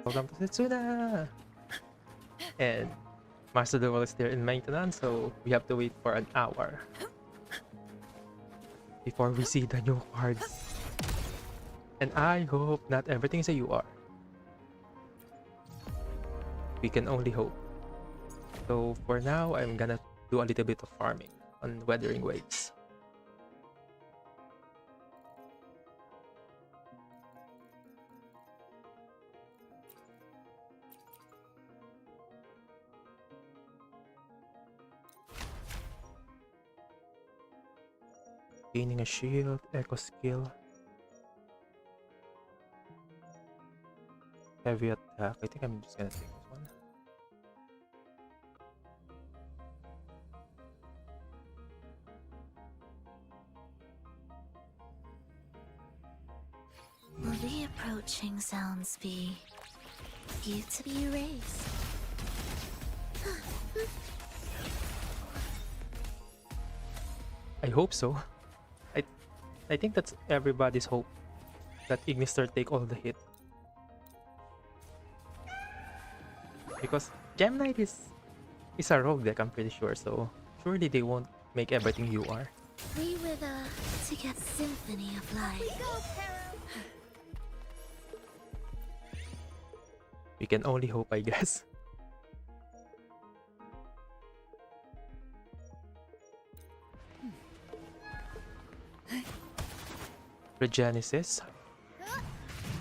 Welcome to Setsuna! And Master Duel is still in maintenance, so we have to wait for an hour before we see the new cards. And I hope not everything is a UR. We can only hope. So for now, I'm gonna do a little bit of farming on Weathering Waves. Gaining a shield, echo skill, heavy attack. I think I'm just gonna take this one. Will the approaching sounds be yet to be erased? I hope so. I think that's everybody's hope, that Ignister take all the hit. Because Gem Knight is a rogue deck, I'm pretty sure, so surely they won't make everything UR. We wither to get symphony of life. We can only hope, I guess. Regenesis?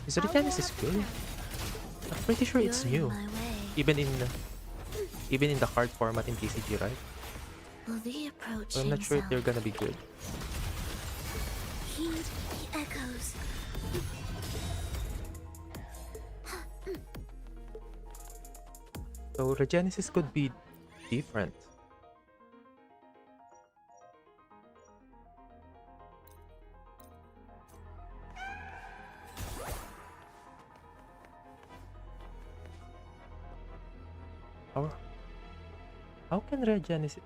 Is Regenesis good? I'm pretty sure it's new. Even in the card format in TCG, right? So I'm not sure if they're gonna be good. Heed the echoes. So Regenesis could be different. How can Regenesis...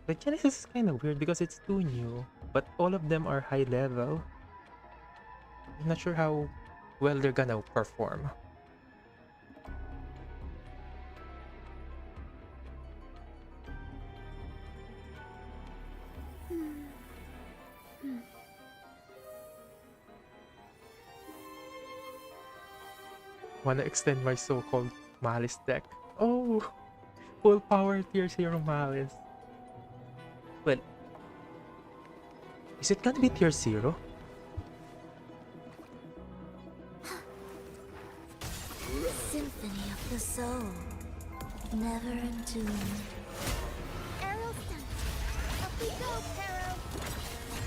Regenesis is kind of weird because it's too new, but all of them are high level. I'm not sure how well they're gonna perform. Wanna extend my so-called Malice deck. Oh! Full power tier 0 Malice. Well, is it gonna be tier 0? Symphony of the soul. Never doomed. Arrow stunt. Up we go, Pero.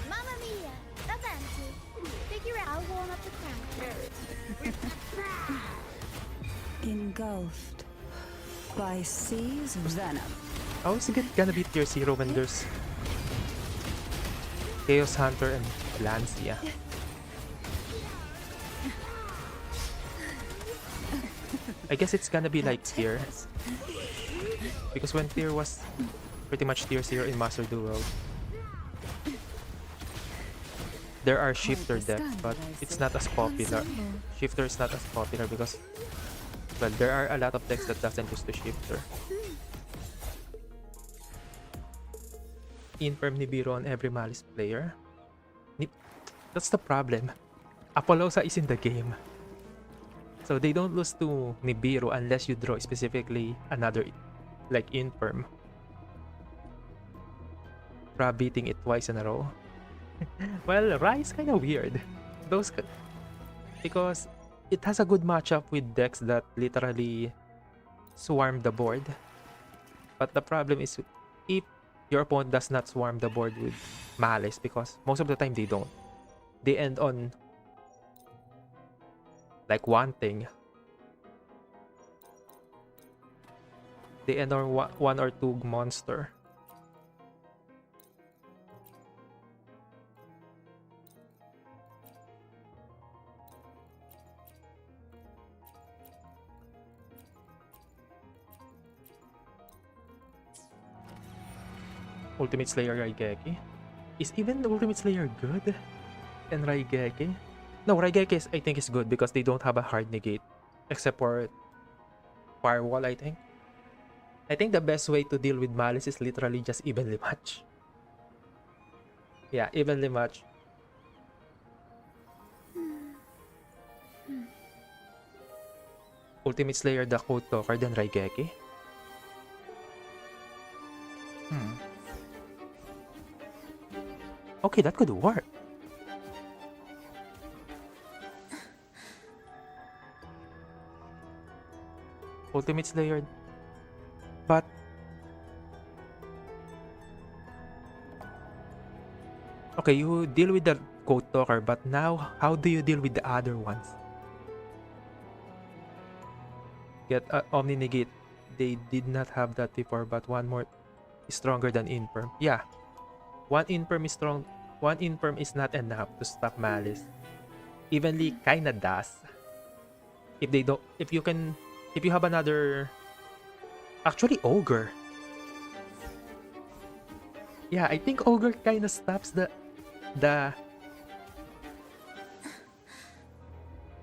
Mamma mia. Avanti. Figure out. I'll warm up the crowd. Engulfed by seas of venom. How is it gonna be tier 0 when there's Chaos Hunter and Lancia? I guess it's gonna be like tier. Because when tier was pretty much tier 0 in Master Duel, there are shifter decks, but it's not as popular. Shifter is not as popular because, well, there are a lot of decks that doesn't use the shifter. Infirm Nibiru on every Malice player. That's the problem. Apollosa is in the game. So they don't lose to Nibiru unless you draw specifically another, like Infirm. Ra beating it twice in a row. Well, Ra is kind of weird. Because it has a good matchup with decks that literally swarm the board. But the problem is if your opponent does not swarm the board with Malice, because most of the time they don't. They end on like one thing. They end on one or two monster. Ultimate Slayer Raigeki? Is even the Ultimate Slayer good? And Raigeki? No, Raigeki is, I think is good because they don't have a hard negate. except for Firewall, I think. I think the best way to deal with Malice is literally just evenly match. Yeah, evenly match. Ultimate Slayer, the Code Talker, then Raigeki. Okay, that could work. Ultimate Slayer. But okay, you deal with the Code Talker, but now how do you deal with the other ones? Get Omni Negate. They did not have that before, but one more is stronger than Infirm. Yeah. One Infirm is strong. One Infirm is not enough to stop Malice. Evenly kinda does. If they don't, if you have another, actually Ogre. Yeah, I think Ogre kinda stops the,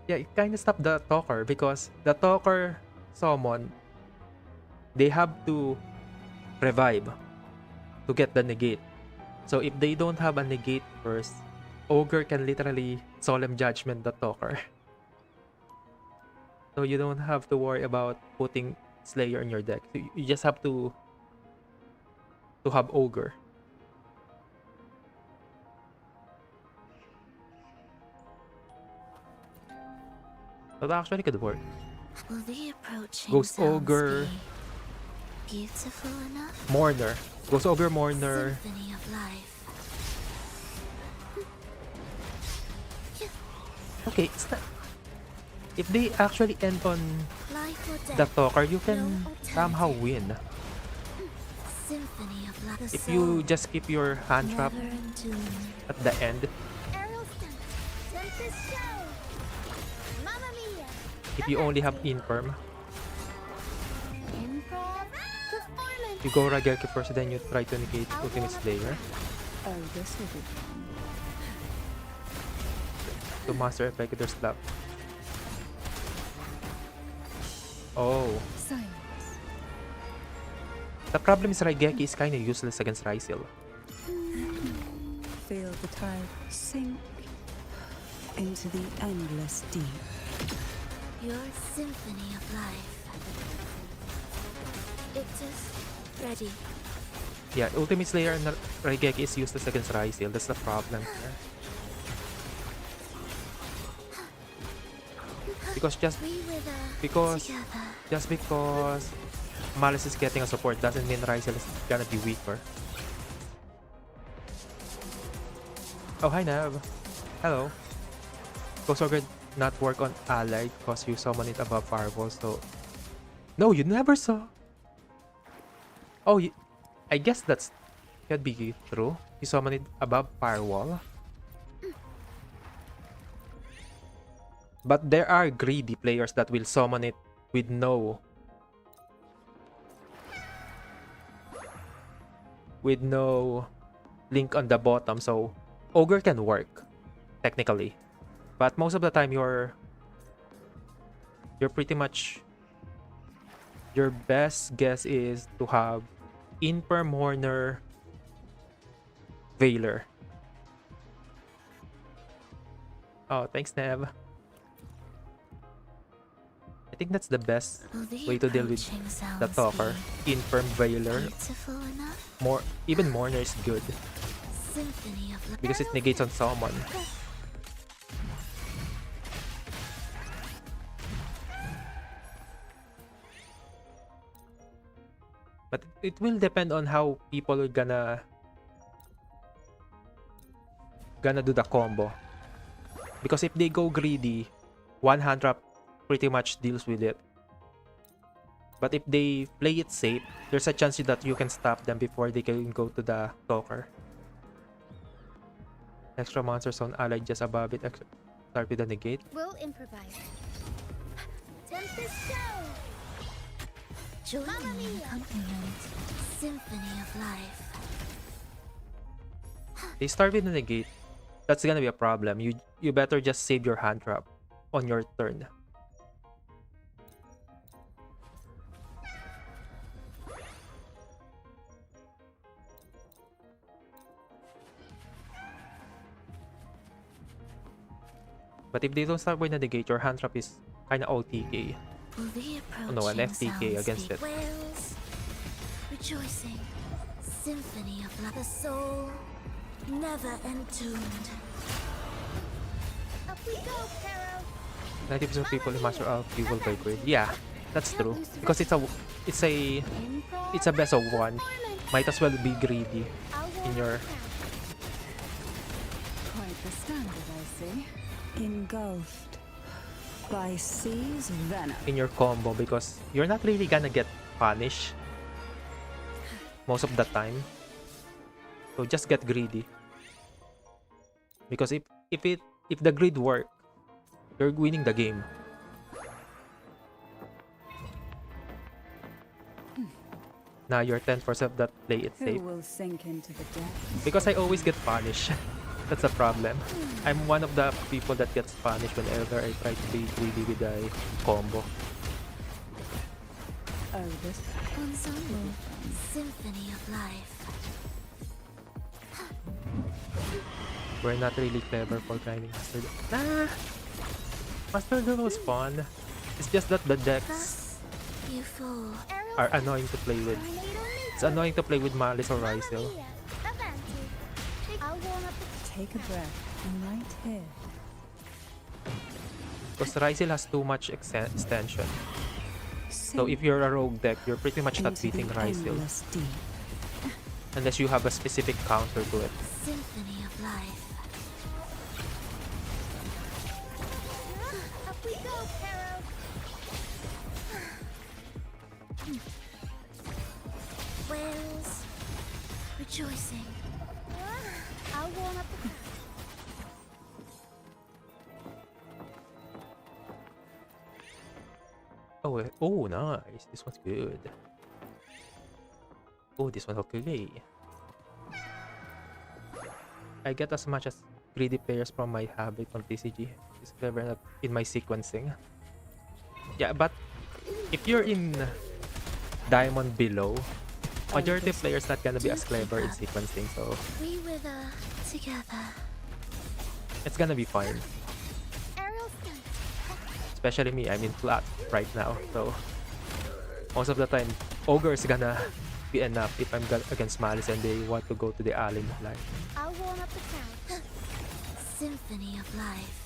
yeah, it kinda stops the Talker because the Talker summon, they have to revive to get the negate. So if they don't have a negate first, Ogre can literally Solemn Judgment the Talker. So you don't have to worry about putting Slayer in your deck. So you just have to have Ogre. So that actually could work. Will the approaching Ghost sounds Ogre. be beautiful enough? Mourner. Ghost Ogre Mourner. Symphony of life. Okay, it's not. If they actually end on Life or death. the Talker, you can somehow win. Symphony of life. If you just keep your hand trap Never entombed. at the end, Aerial stance. Tempest show. Mamma mia. if you only have Infirm, Improv. Performance. you go Raigeki first, then you try to negate Ultimate Slayer Oh, this will be fun. to Master Effect their slap. Oh. Silence. The problem is Raigeki is kinda useless against Rysil. Feel the tide sink into the endless deep. Your symphony of life. It is ready. Yeah, Ultimate Slayer and Raigeki is useless against Rysil. That's the problem here. Because just because Malice is getting a support doesn't mean Ryzel is gonna be weaker. Oh, hi Nav. Hello. Ghost Ogre not work on Allied because you summon it above Fireball, so... No, you never saw. Oh, I guess that's could be true. You summon it above Firewall. But there are greedy players that will summon it with no link on the bottom, so Ogre can work technically, but most of the time you're pretty much, your best guess is to have Infirm, Mourner, Veiler. Oh, thanks Nev. I think that's the best way to deal with the Talker. Infirm, Veiler. Beautiful enough. Even Mourner is good Symphony of life. because it negates on summon. But it will depend on how people are gonna do the combo. Because if they go greedy, one hand trap pretty much deals with it. But if they play it safe, there's a chance that you can stop them before they can go to the Talker. Extra monsters on allied just above it. Start with the negate. We'll improvise. Tempest show. Join Mamma me in mia. accompaniment. Symphony of life. They start with the negate. That's gonna be a problem. You better just save your hand trap on your turn. But if they don't start with a negate, your hand trap is kinda OTK. Will the Oh no, an approaching FTK sounds against be it. wails, rejoicing, symphony of love, the soul never entombed. Up we go, Pero. 90% of people in Master of Duel by grade. Yeah, that's true. Because it's a Improv. best of one. Performance. Might as well be greedy I'll in warm your up the crowd. Quite the standard, I see. Engulfed by sea's venom. combo because you're not really gonna get punished most of the time. So just get greedy. Because if the greed work, you're winning the game. Now you're 10% that play it Who safe. will sink into the depths? Because I always get punished. That's a problem. I'm one of the people that gets punished whenever I try to be greedy with a combo. Oh, this Ensemble, symphony of life. We're not really clever for grinding Master Duel. Nah! Master Duel was fun. It's just that the decks Thus, you fall. Aerial are stance. annoying to play with. Tornado It's annoying to play with Malice or Mamma Rysel. mia. Avanti. I'll warm up the take a breath right here. Because Rysel has too much extension. So Sink if you're a rogue deck, you're pretty much not into beating the Rysel. endless deep. Unless you have a specific counter to it. Symphony of life. Up we go, Pero. Wails, rejoicing. I'll warm up the Oh, nice. This one's good. Oh, this one's okay. I get as much as greedy players from my habit on TCG. It's clever enough in my sequencing. Yeah, but if you're in Diamond below, majority of players not gonna be as clever in sequencing, so We wither together. it's gonna be fine. aerial stance. Especially me, I'm in flat right now, so most of the time, Ogre is gonna be enough if I'm against Malice and they want to go to the alley line. I'll warm up the crowd. Symphony of life.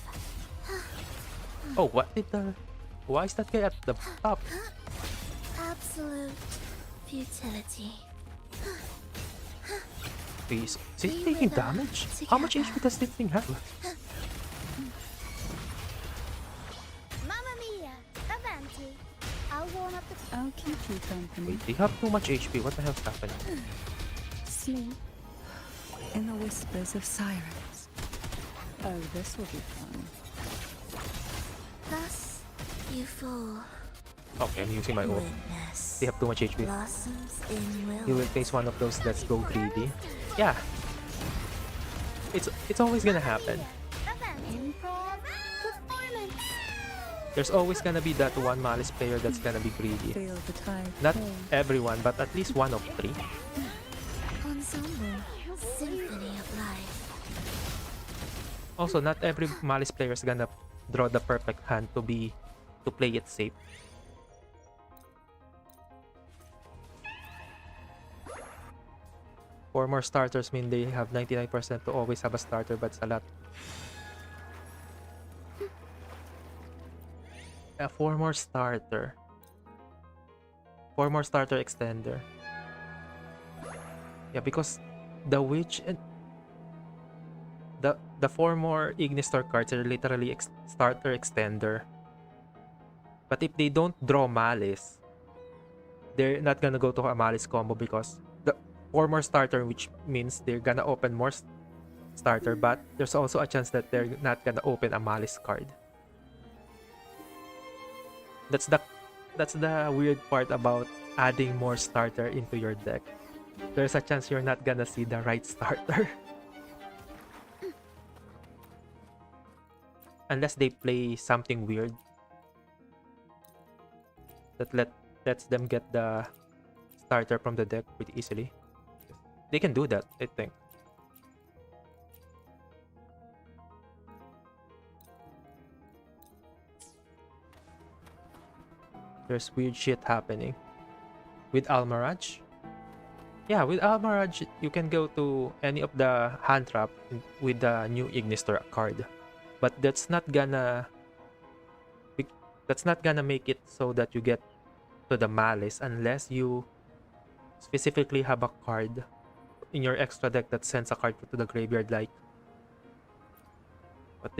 Oh, what did the... Why is that guy at the top? Absolute futility. Please, is he taking damage? How much HP does this thing have? Mamma mia. Avanti. I'll warm up the I'll keep you company. Wait, they have too much HP. What the hell's happening? Sleep in the whispers of sirens. Oh, this will be fun. Thus, you fall. Okay, I'm using my ult. Witness. They have too much HP. Blossoms in You will. will face one of those Let's Go Greedy. Yeah. It's always gonna happen. Avanti. Improv. Performance. There's always gonna be that one Malice player that's gonna be greedy. Feel the tide Not fall. everyone, but at least one of three. Ensemble. Symphony of life. Also, not every Malice player is gonna draw the perfect hand to play it safe. Four more starters mean they have 99% to always have a starter, but it's a lot. Yeah, four more starter. Four more starter extender. Yeah, because the witch and the four more Ignistor cards are literally starter extender. But if they don't draw Malice, they're not gonna go to a Malice combo because the four more starter, which means they're gonna open more starter, but there's also a chance that they're not gonna open a Malice card. That's the weird part about adding more starter into your deck. There's a chance you're not gonna see the right starter. Unless they play something weird that lets them get the starter from the deck pretty easily. They can do that, I think. There's weird shit happening. With Almaraj? Yeah, with Almaraj, you can go to any of the hand trap with the new Ignister card. But that's not gonna make it so that you get to the Malice unless you specifically have a card in your extra deck that sends a card to the graveyard, like what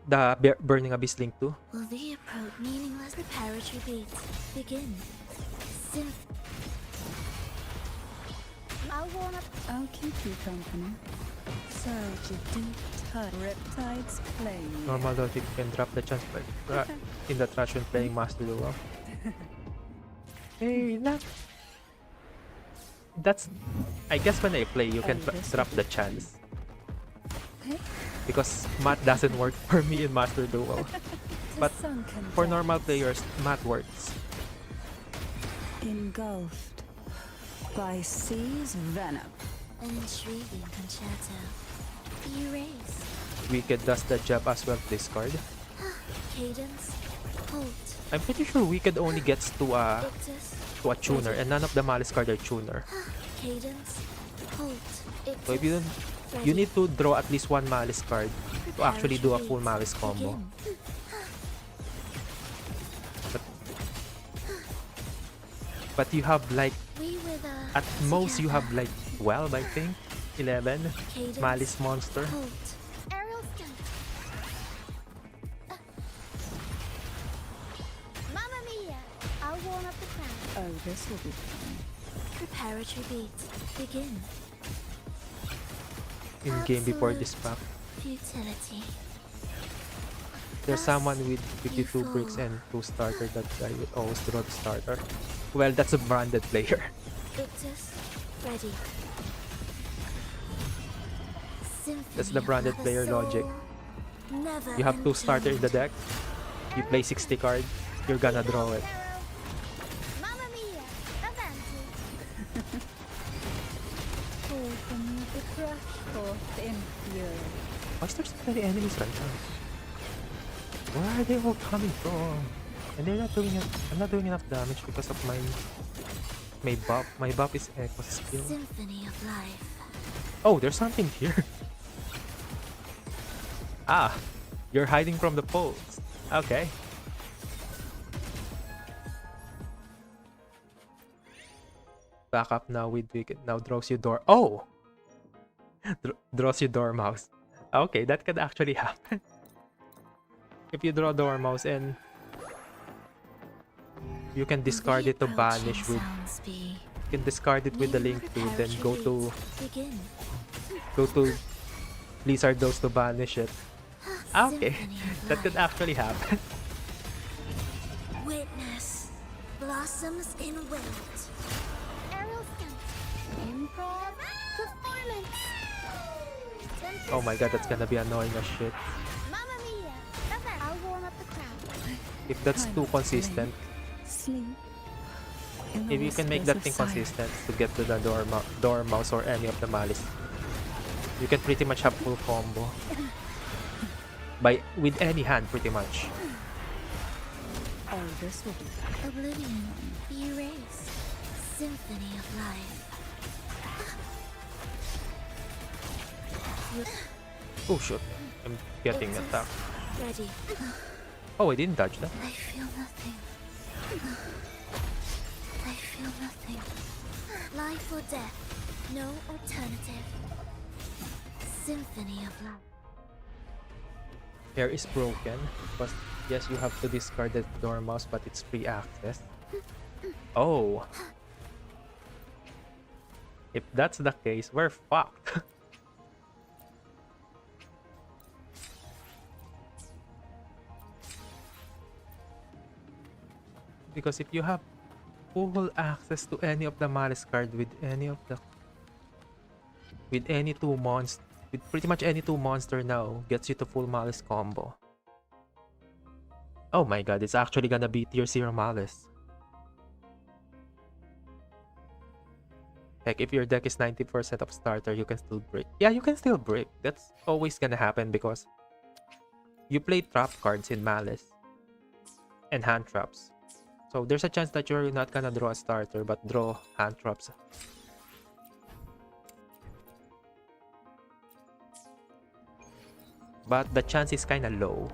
the Burning Abyss Link 2. Will the approach meaningless preparatory beats begin? I'll warm up. I'll keep you company. Such a deep touch. Riptides play. Normal logic can drop the chance in the trash when playing Master Duel. Hey, that's I guess when I play you can drop the chance. Because math doesn't work for me in Master Duel. But for normal players, math works. Engulfed by sea's venom. An intriguing concerto. Erase. Wicked does the job as well, discard. Cadence. Halt. I'm pretty sure Wicked only gets to a tuner, and none of the Malice cards are tuner. Cadence. Halt. So if you need to draw at least one Malice card to actually do a full Malice combo. But you have like, at most you have like 12, I think, 11 Malice monster. Aerial stance. Mamma mia! I'll warm up the crowd. Oh, this will be fun. Preparatory beats begin. In game before this pack. Futility. There's someone with 52 bricks and 2 starter that I would always draw the starter. Well, that's a branded player. Ictus, ready. That's the branded player logic. You have 2 starter in the deck. You play 60 cards. You're gonna draw it. Mamma mia! Avanti! Pull from me the crush forth in fury. Why is there so many enemies right now? Where are they all coming from? And they're not doing it. I'm not doing enough damage because of my buff. My buff is Echo skill. Symphony of life. Oh, there's something here. Ah, you're hiding from the poles. Okay. Back up now with Wicked. Now draws you door. Oh! Draws you Dormouse. Okay, that could actually happen. If you draw Dormouse and you can discard it to banish with. You can discard it with the Link 2, then go to Blizzard those to banish it. Okay, that could actually happen. Witness blossoms in wilt. Aerial stance. Improv performance. Oh my god, that's gonna be annoying as shit. Mamma mia! Avanti! I'll warm up the crowd. If that's too consistent, Sleep. if you can make that thing consistent to get to the Dormouse or any of the Malice, you can pretty much have full combo. With any hand, pretty much. Oh, this will be Oblivion. Erase. Symphony of life. Oh shit, I'm getting attacked. Ready. Oh, I didn't dodge that. I feel nothing. I feel nothing. Life or death. No alternative. Symphony of life. Air is broken, but yes, you have to discard the Dormouse, but it's free access. Oh. If that's the case, we're fucked. Because if you have full access to any of the Malice card with pretty much any 2 monster now gets you to full Malice combo. Oh my god, it's actually gonna be tier 0 Malice. Heck, if your deck is 90% of starter, you can still break. Yeah, you can still break. That's always gonna happen because you play trap cards in Malice and hand traps. So there's a chance that you're not gonna draw a starter, but draw hand traps. But the chance is kinda low.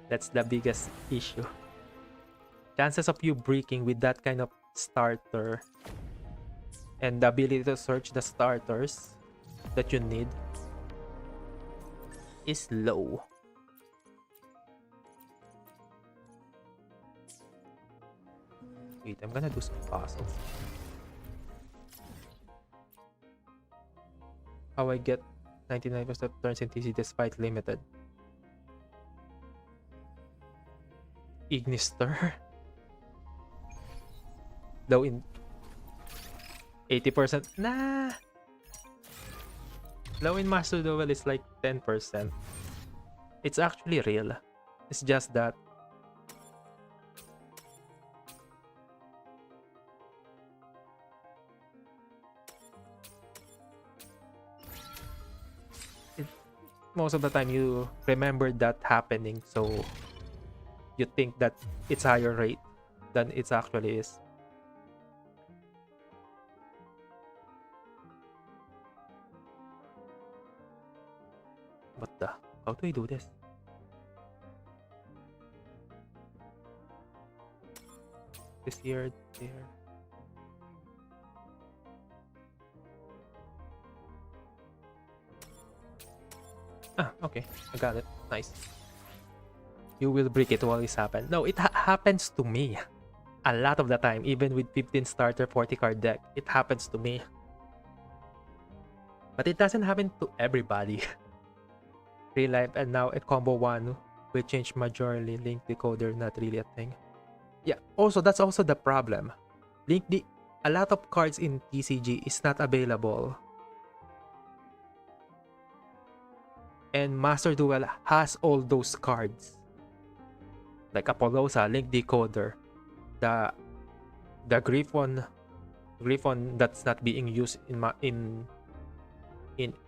That's the biggest issue. Chances of you breaking with that kind of starter and the ability to search the starters that you need is low. Wait, I'm gonna do some puzzles. How I get 99% turns in TC despite limited. Ignister. Low in 80%. Nah. Low in Master Duel is like 10%. It's actually real. It's just that most of the time you remember that happening, so you think that it's higher rate than it actually is. What the? How do I do this? This here, there. Ah, okay. I got it. Nice. You will break it while this happens. No, it happens to me. A lot of the time, even with 15 starter 40 card deck, it happens to me. But it doesn't happen to everybody. Real life and now at combo 1 will change majorly. Link decoder, not really a thing. Yeah, also that's also the problem. A lot of cards in TCG is not available. And Master Duel has all those cards. Like Apollosa, Link Decoder, the Griffon that's not being used in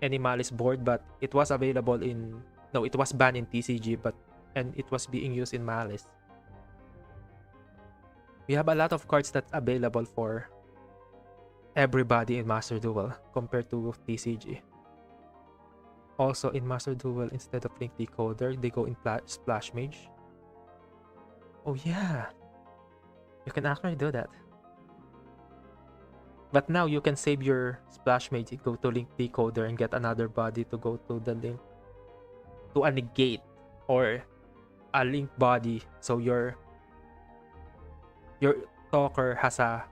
any Malice board, but it was available in it was banned in TCG, and it was being used in Malice. We have a lot of cards that's available for everybody in Master Duel compared to TCG. Also in Master Duel, instead of Link Decoder, they go in Splash Mage. Oh yeah, you can actually do that. But now you can save your Splash Mage, go to Link Decoder and get another body to go to the Link, to a negate or a Link body, so your talker has an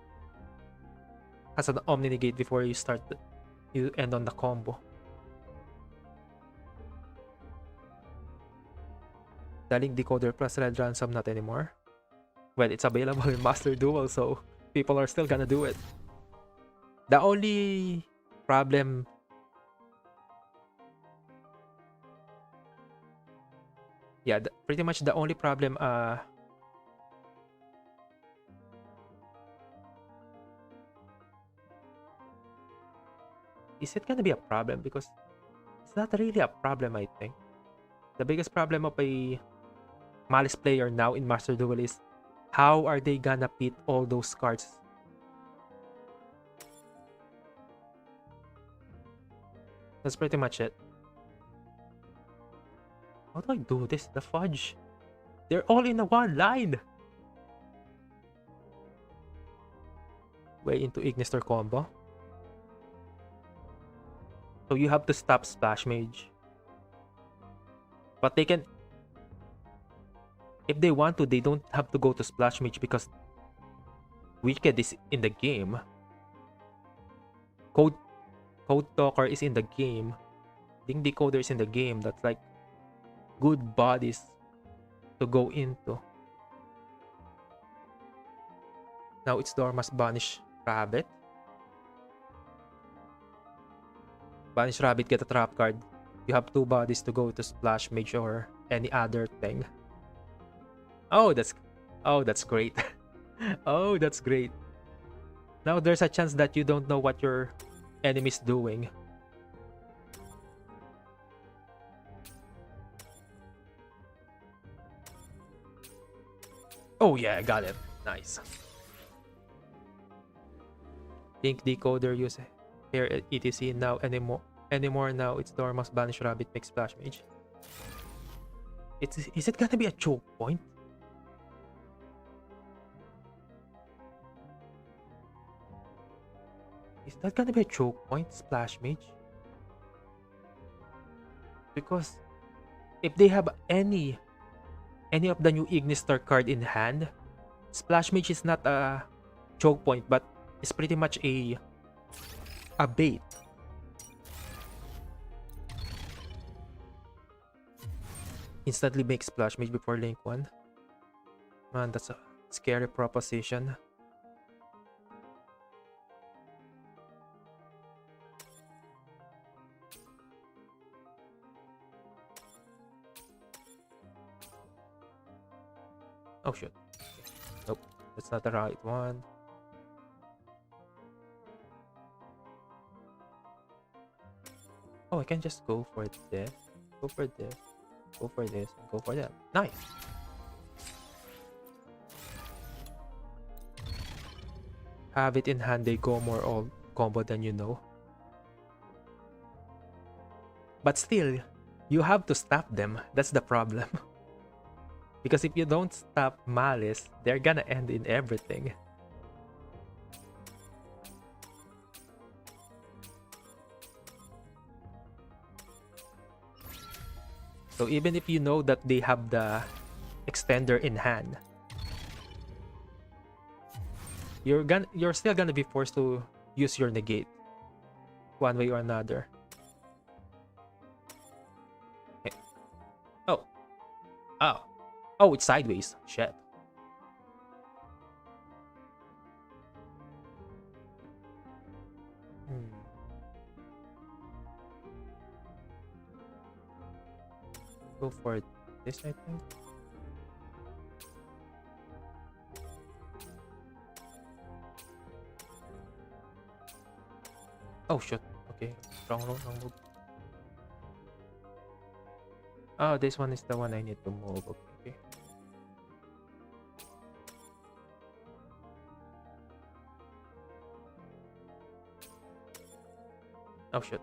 Omni negate before you end on the combo. The Link Decoder plus Red Ransom, not anymore. Well, it's available in Master Duel, so people are still gonna do it. The only problem... Yeah, pretty much the only problem... Is it gonna be a problem? Because it's not really a problem, I think. The biggest problem of a Malice player now in Master Duel is how are they gonna pit all those cards? That's pretty much it. How do I do this? The fudge. They're all in a one line. Way into Ignister combo. So you have to stop Splash Mage. But they can... If they want to, they don't have to go to Splash Mage because Wicked is in the game. Code Talker is in the game. Link Decoder is in the game. That's like good bodies to go into. Now it's Dorma's Banish Rabbit. Banish Rabbit, get a trap card. You have two bodies to go to Splash Mage or any other thing. Oh, that's great. Oh, that's great. Now there's a chance that you don't know what your enemy's doing. Oh yeah, I got it. Nice. Think decoder use here at etc now anymore now it's Dormouse Banish Rabbit makes Splash Mage. Is it gonna be a choke point? Is that gonna be a choke point, Splash Mage? Because if they have any of the new Ignistar card in hand, Splash Mage is not a choke point, but it's pretty much a bait. Instantly make Splash Mage before Link 1. Man, that's a scary proposition. Oh shit. Nope, that's not the right one. Oh, I can just go for this, go for this, go for this, and go for that. Nice. Have it in hand, they go more all combo than you know. But still, you have to stop them. That's the problem. Because if you don't stop Malice, they're gonna end in everything. So even if you know that they have the extender in hand, you're still gonna be forced to use your negate one way or another. Okay. Oh. Oh. Oh, it's sideways. Shit. Go for this, I think. Oh shit. Okay. Wrong move. Oh, this one is the one I need to move. Okay. Oh shit.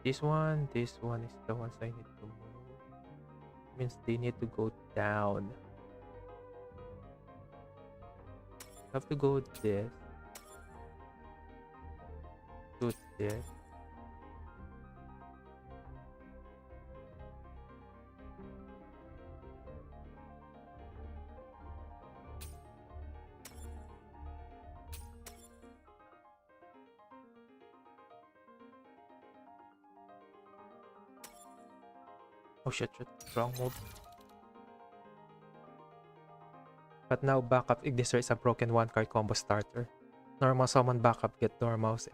This one is the ones I need to move. Means they need to go down. Have to go this. Do this. Oh shit, wrong move. But now backup Ignister is a broken one card combo starter. Normal summon backup, get Dormouse,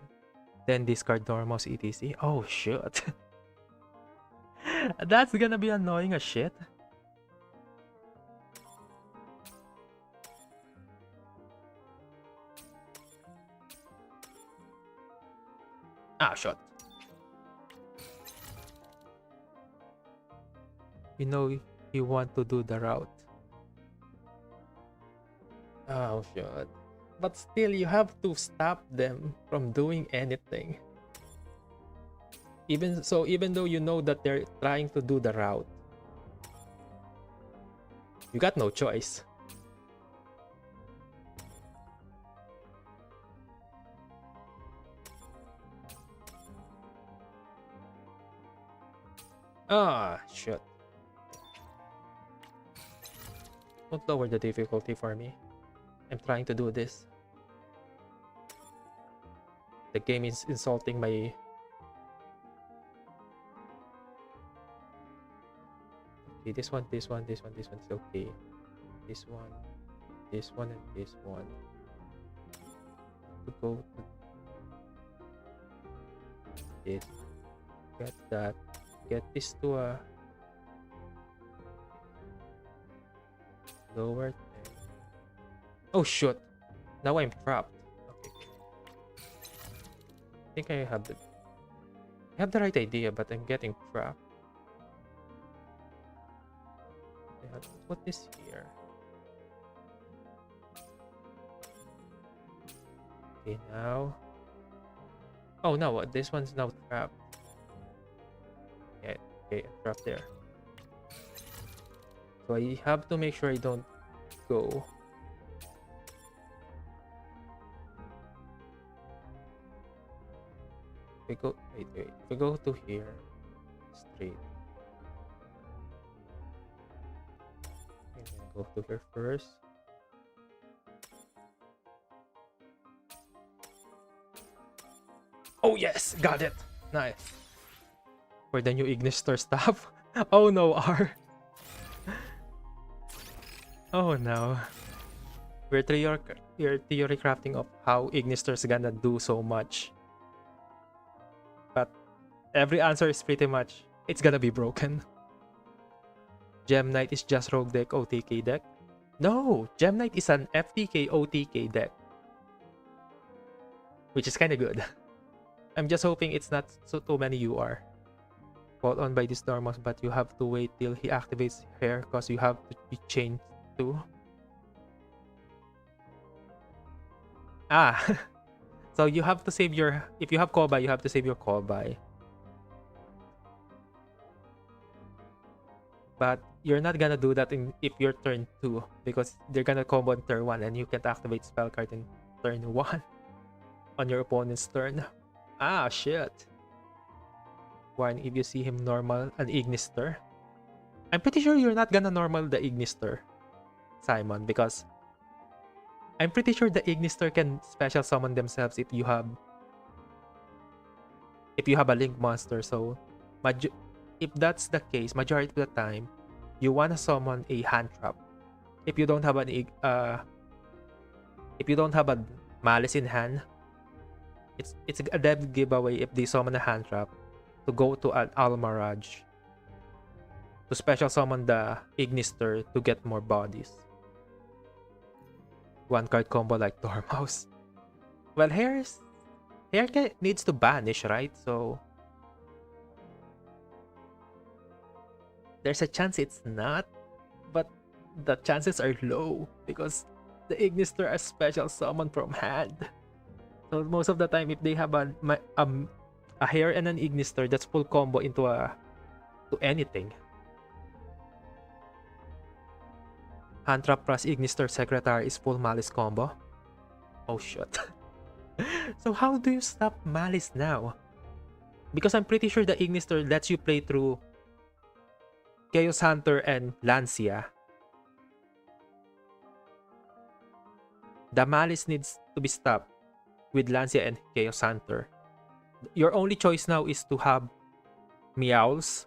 then discard Dormouse etc. Oh shit. That's gonna be annoying as shit. Ah, shot. You know you want to do the route. Oh shit. But still, you have to stop them from doing anything. Even though you know that they're trying to do the route, you got no choice. Ah, shit. Don't lower the difficulty for me. I'm trying to do this. The game is insulting my... Okay, this one is okay. This one, and this one. To go to this. Get that. Get this to a lower thing. Oh shoot! Now I'm trapped. Okay. I think I have the right idea, but I'm getting trapped. Okay, let's put this here. Okay, now. Oh no, this one's now trapped. Yeah, okay, trapped there. So I have to make sure I don't go. If we go, wait. If we go to here, straight. And then go to here first. Oh yes, got it. Nice. For the new Ignister stuff. Oh no, R. Oh no. We're theory crafting of how Ignister's gonna do so much. But every answer is pretty much it's gonna be broken. Gem Knight is just rogue deck OTK deck. No, Gem Knight is an FTK OTK deck. Which is kinda good. I'm just hoping it's not so too many UR. Fought on by this Dormouse, but you have to wait till he activates hair because you have to be chained to. Ah, so you have to save your. If you have call by, you have to save your call by. But you're not gonna do that if you're turn 2 because they're gonna combo on turn 1 and you can't activate spell card in turn 1 on your opponent's turn. Ah, shit. One, if you see him normal an Ignister. I'm pretty sure you're not gonna normal the Ignister, Simon, because I'm pretty sure the Ignister can special summon themselves if you have a Link monster. So, if that's the case, majority of the time, you wanna summon a hand trap. If you don't have a Malice in hand, it's a dead giveaway if they summon a hand trap to go to an Almaraj to special summon the Ignister to get more bodies. One card combo like Dormouse. Well, hair needs to banish, right? So there's a chance it's not, but the chances are low because the Ignister are special summon from hand. So most of the time, if they have a hair and an Ignister, that's full combo into to anything. Hand trap plus Ignister Secretary is full Malice combo. Oh shit. So how do you stop Malice now? Because I'm pretty sure the Ignister lets you play through Chaos Hunter and Lancia. The Malice needs to be stopped with Lancia and Chaos Hunter. Your only choice now is to have Meowls,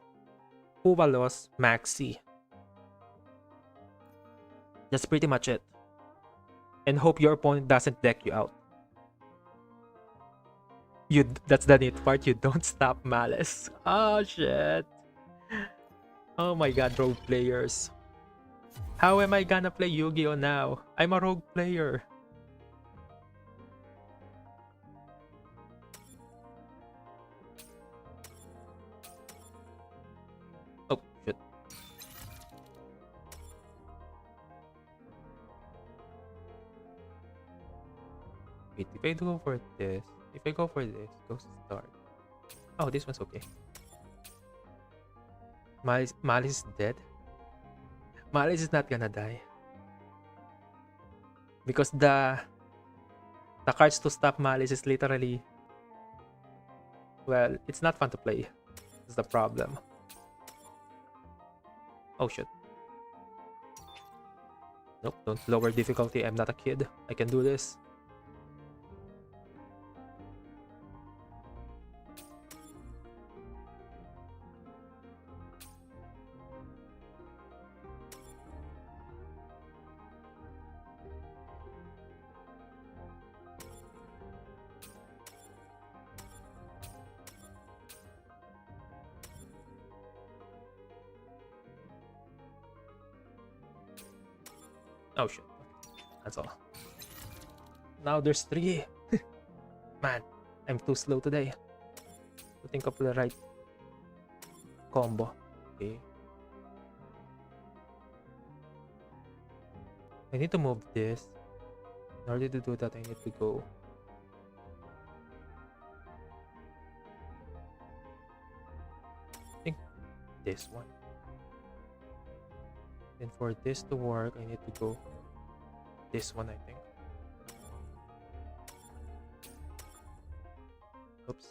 Puvalos, Maxi. That's pretty much it. And hope your opponent doesn't deck you out. That's the neat part, you don't stop Malice. Oh shit. Oh my god, rogue players. How am I gonna play Yu-Gi-Oh now? I'm a rogue player. Oh shit. Wait, if I go for this, go start. Oh, this one's okay. Malice is dead. Malice is not gonna die. Because the cards to stop Malice is literally, well, it's not fun to play. That's the problem. Oh shit. Nope, don't lower difficulty. I'm not a kid. I can do this. Oh shit. That's all. Now there's 3. Man, I'm too slow today to think of the right combo. Okay. I need to move this. In order to do that, I need to go. I think this one. And for this to work, I need to go this one, I think. Oops.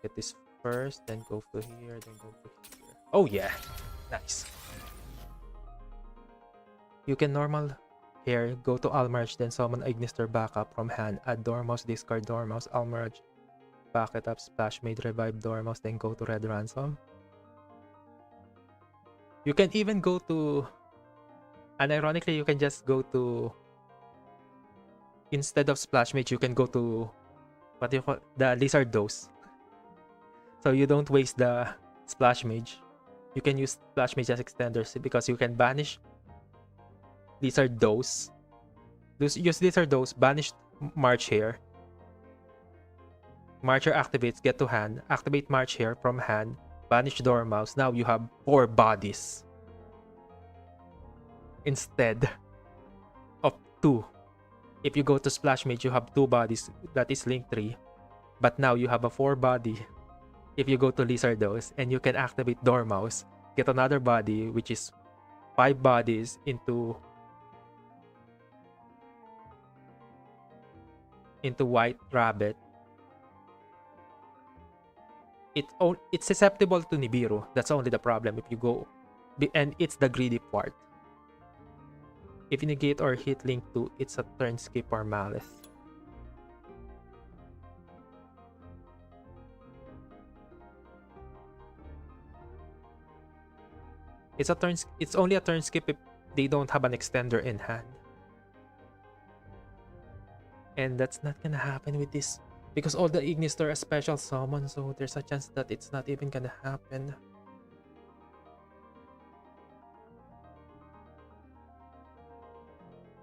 Get this first, then go to here, then go to here. Oh yeah, nice. You can normal here, go to Almarch, then summon Ignister backup from hand. Add Dormouse, discard Dormouse, Almarch, back it up, Splash Made, revive Dormouse, then go to Red Ransom. You can even go to, and ironically, you can just go to, instead of Splash Mage, you can go to, what do you call, the Lizard Dose. So you don't waste the Splash Mage. You can use Splash Mage as extenders because you can banish Lizard Dose. Use Lizard Dose, banish March here. Marcher activates, get to hand. Activate March here from hand. Banish Dormouse. Now you have 4 bodies. Instead of 2. If you go to Splash Mage, you have 2 bodies. That is Link 3. But now you have a 4 body. If you go to Lizardos, and you can activate Dormouse, get another body, which is 5 bodies into White Rabbit. It's susceptible to Nibiru. That's only the problem if you go. And it's the greedy part. If you negate or hit Link 2, it's a turn skip or Malice. It's only a turn skip if they don't have an extender in hand. And that's not gonna happen with this. Because all the Ignister are special summon, so there's a chance that it's not even gonna happen.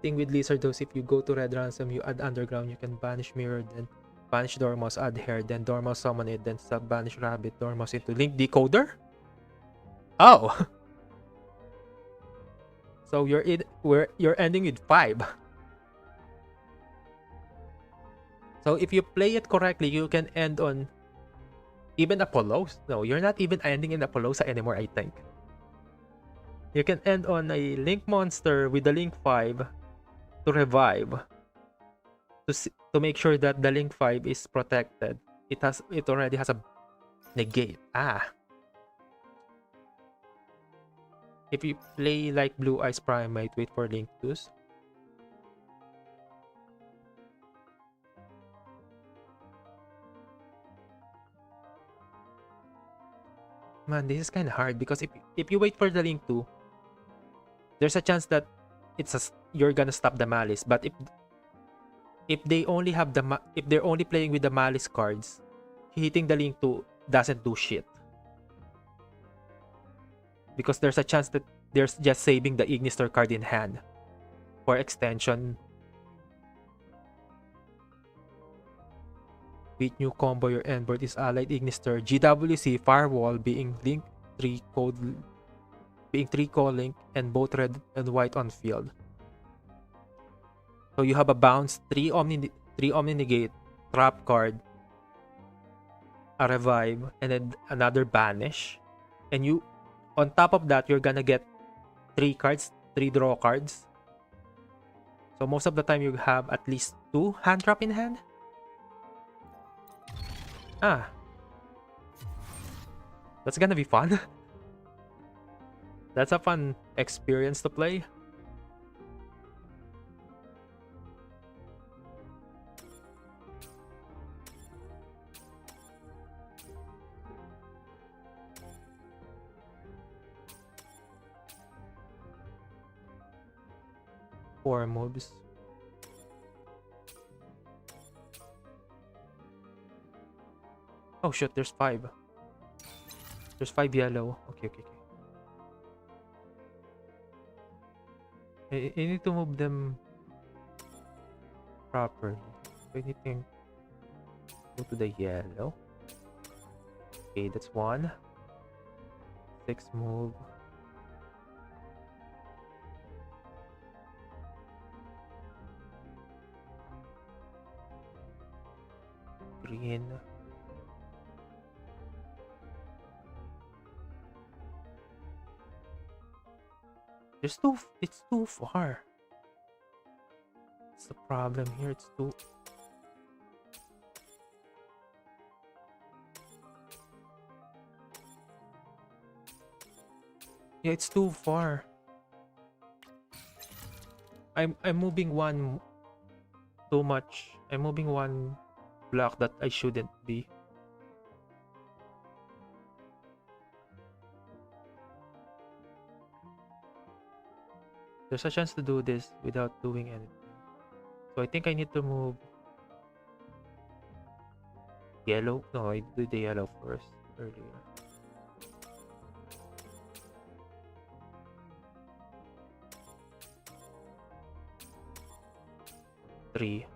Thing with Lizardos, if you go to Red Ransom, you add Underground, you can banish Mirror, then banish Dormouse, add Hair, then Dormouse summon it, then sub banish Rabbit, Dormouse into Link Decoder? Oh! So you're ending with 5. So if you play it correctly, you can end on even Apollos. No, you're not even ending in Apollosa anymore, I think. You can end on a Link monster with the Link 5 to revive. To make sure that the Link 5 is protected. It already has a negate. If you play like Blue Eyes Primate, wait for Link 2s. Man, this is kind of hard because if you wait for the Link 2, there's a chance that you're gonna stop the Malice. But if they only have if they're only playing with the Malice cards, hitting the Link 2 doesn't do shit. Because there's a chance that they're just saving the Ignister card in hand for extension. With new combo, your endboard is allied Ignister, GWC, Firewall being Link 3 code, being 3 call Link, and both red and white on field. So you have a bounce, 3 Omni Negate, trap card, a revive, and then another banish. And you, on top of that, you're gonna get 3 cards, 3 draw cards. So most of the time you have at least 2 hand trap in hand. That's gonna be fun. That's a fun experience to play. Four moves. Oh shit, there's 5. There's 5 yellow. Okay. I need to move them properly. Anything. Go to the yellow. Okay, that's 1. 6 move. green. It's too far. It's the problem here. It's too. Yeah, it's too far. I'm moving one too much. I'm moving one block that I shouldn't be. There's a chance to do this without doing anything. So I think I need to move yellow. No, I did the yellow first earlier. Three.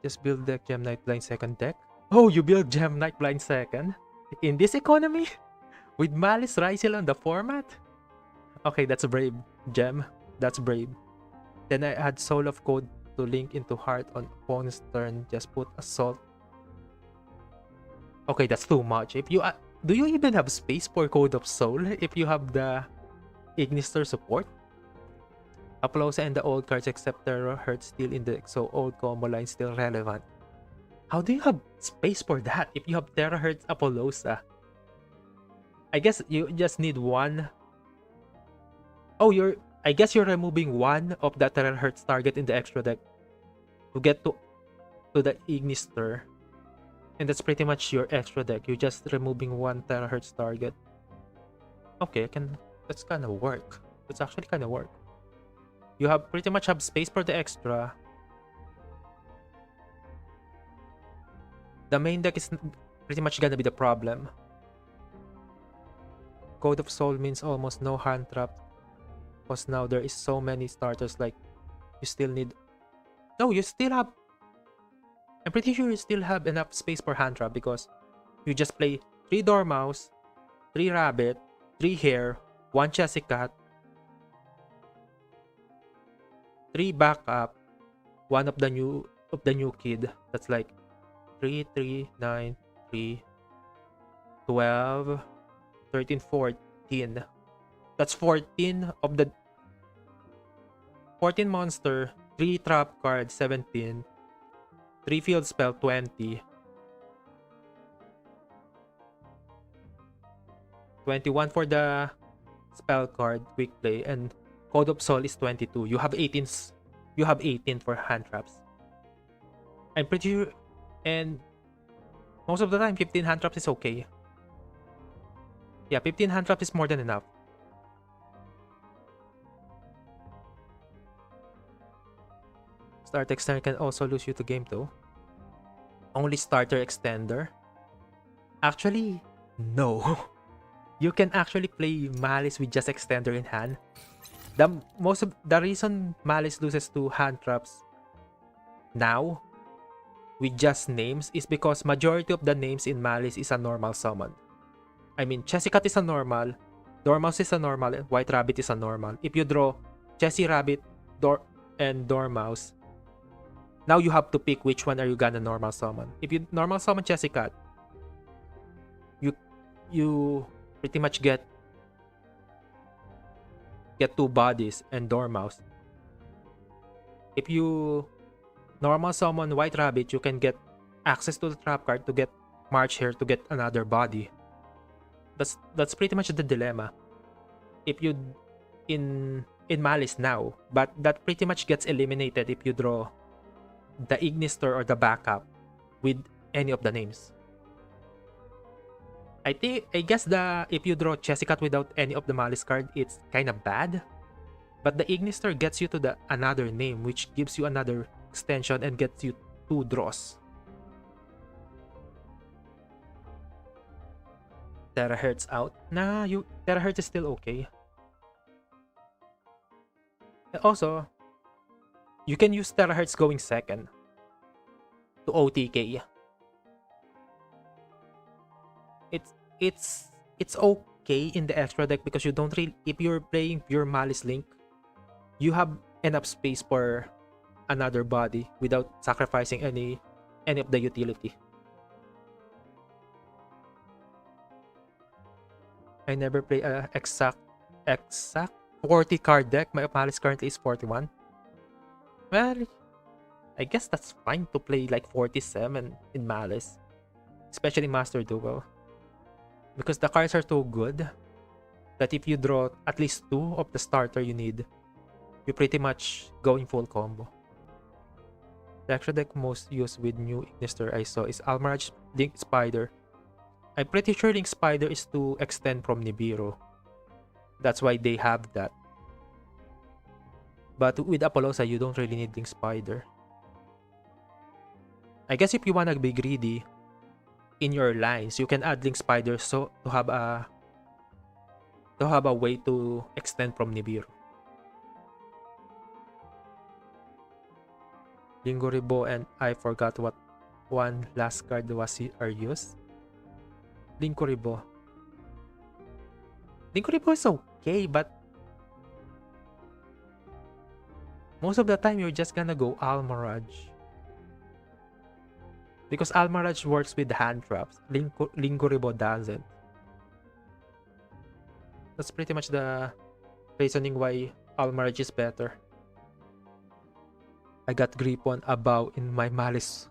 Just build the Gem Knight Blind second deck. Oh, you build Gem Knight Blind second? In this economy? With Malice Ryzel on the format? Okay, that's brave, Gem. That's brave. Then I add Soul of Code to link into Heart on opponent's turn. Just put Assault. Okay, that's too much. If you do you even have space for Code of Soul if you have the Ignister support? Apollosa and the old cards except Terahertz still in the so old combo line still relevant. How do you have space for that if you have Terahertz Apollosa? I guess you just need one. Oh, I guess you're removing one of the Terahertz target in the extra deck to get to the Ignister. And that's pretty much your extra deck. You're just removing one Terahertz target. Okay, that's kind of work. That's actually kind of work. You have pretty much have space for the extra. The main deck is pretty much gonna be the problem. Code of Soul means almost no hand trap. Because now there is so many starters, like you still need. No, you still have. I'm pretty sure you still have enough space for hand trap because you just play 3 Dormouse, 3 Rabbit, 3 Hare, 1 Chessy Cat, 3 backup, 1 of the new kid. That's like 3, 3, 9, 3, 12, 13, 14. That's 14 of the 14 monster, 3 trap card, 17, 3 field spell, 20, 21 for the spell card, quick play, and Code of Soul is 22. You have 18. You have 18 for hand traps. I'm pretty sure, and most of the time, 15 hand traps is okay. Yeah, 15 hand traps is more than enough. Start extender can also lose you to game 2. Only starter extender? Actually, no. You can actually play Malice with just extender in hand. The reason Malice loses to hand traps now with just names is because majority of the names in Malice is a normal summon. I mean, Chessy Cat is a normal, Dormouse is a normal, and White Rabbit is a normal. If you draw Chessy Rabbit and Dormouse, now you have to pick which one are you gonna normal summon. If you normal summon Chessy Cat, you pretty much get 2 bodies and Dormouse. If you normal summon White Rabbit, you can get access to the trap card to get March here to get another body. That's pretty much the dilemma. If you in Malice now, but that pretty much gets eliminated if you draw the Ignister or the backup with any of the names. I guess if you draw Chessy Cat without any of the Malice card, it's kind of bad. But the Ignister gets you to the another name, which gives you another extension and gets you 2 draws. Terahertz out. Nah, Terahertz is still okay. Also, you can use terahertz going second to OTK. It's it's it's okay in the extra deck because you don't really, if you're playing pure Malice Link, you have enough space for another body without sacrificing any of the utility. I never play a exact 40 card deck. My Malice currently is 41. Well, I guess that's fine to play like 47 in Malice, especially Master Duel, because the cards are too good that if you draw at least 2 of the starter you need, you pretty much going full combo. The extra deck most used with new Ignister I saw is Almirage Link Spider. I'm pretty sure Link Spider is to extend from Nibiru. That's why they have that. But with Apollosa, you don't really need Link Spider. I guess if you wanna be greedy in your lines, you can add Link Spider so to have a way to extend from Nibiru. Linguribo and I forgot what one last card was are used. Linguribo. Linguribo is okay, but most of the time you're just gonna go Almirage. Because Almirage works with hand traps. Linguribo doesn't. That's pretty much the reasoning why Almirage is better. I got Gripon Abao in my Malice.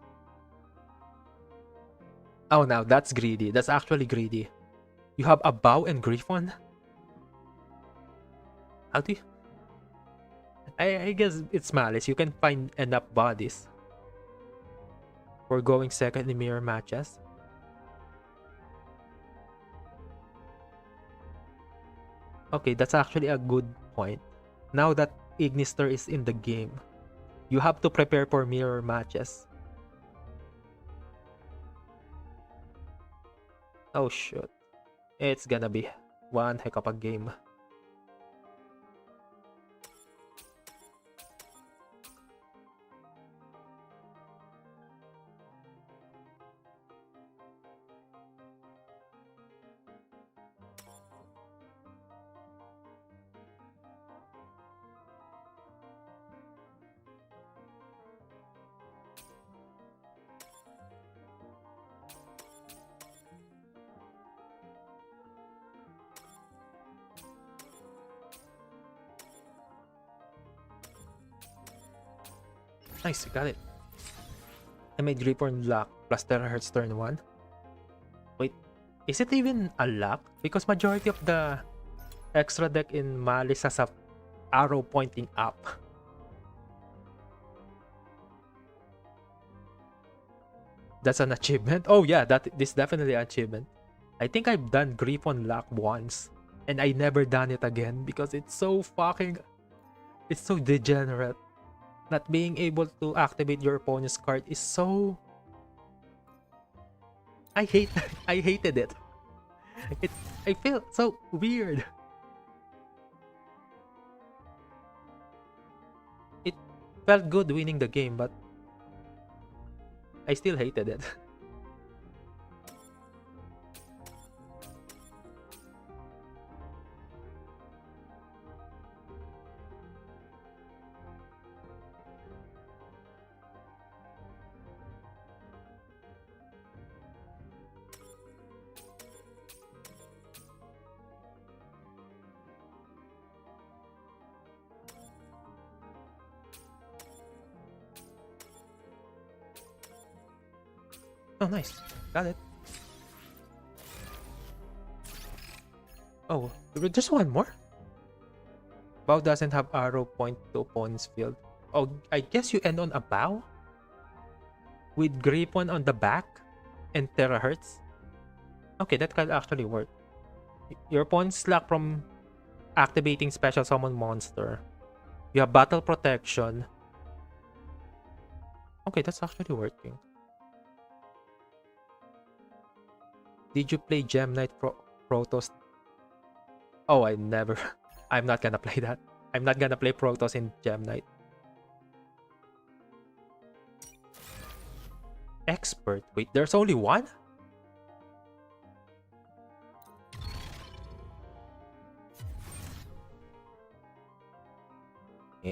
Oh, now that's greedy. That's actually greedy. You have Abao and Griffon? How do you... I guess it's Malice. You can find enough bodies for going second in mirror matches. Okay, that's actually a good point. Now that Ignister is in the game, you have to prepare for mirror matches. Oh shoot. It's gonna be one heck of a game. Nice, got it. I made Reborn luck plus terahertz turn 1. Wait, is it even a luck? Because majority of the extra deck in Malice has a arrow pointing up. That's an achievement? Oh yeah, this is definitely an achievement. I think I've done Griffon luck once and I never done it again because it's so degenerate. Not being able to activate your opponent's card is so... I hated it. I feel so weird. It felt good winning the game, but I still hated it. Oh, nice. Got it. Oh, just one more? Bow doesn't have arrow point to opponent's field. Oh, I guess you end on a bow? With Gripon on the back and terahertz? Okay, that can actually work. Your opponent's slack from activating special summon monster. You have battle protection. Okay, that's actually working. Did you play Gem Knight Protoss? Oh, I never. I'm not gonna play that. I'm not gonna play Protoss in Gem Knight. Expert. Wait, there's only one?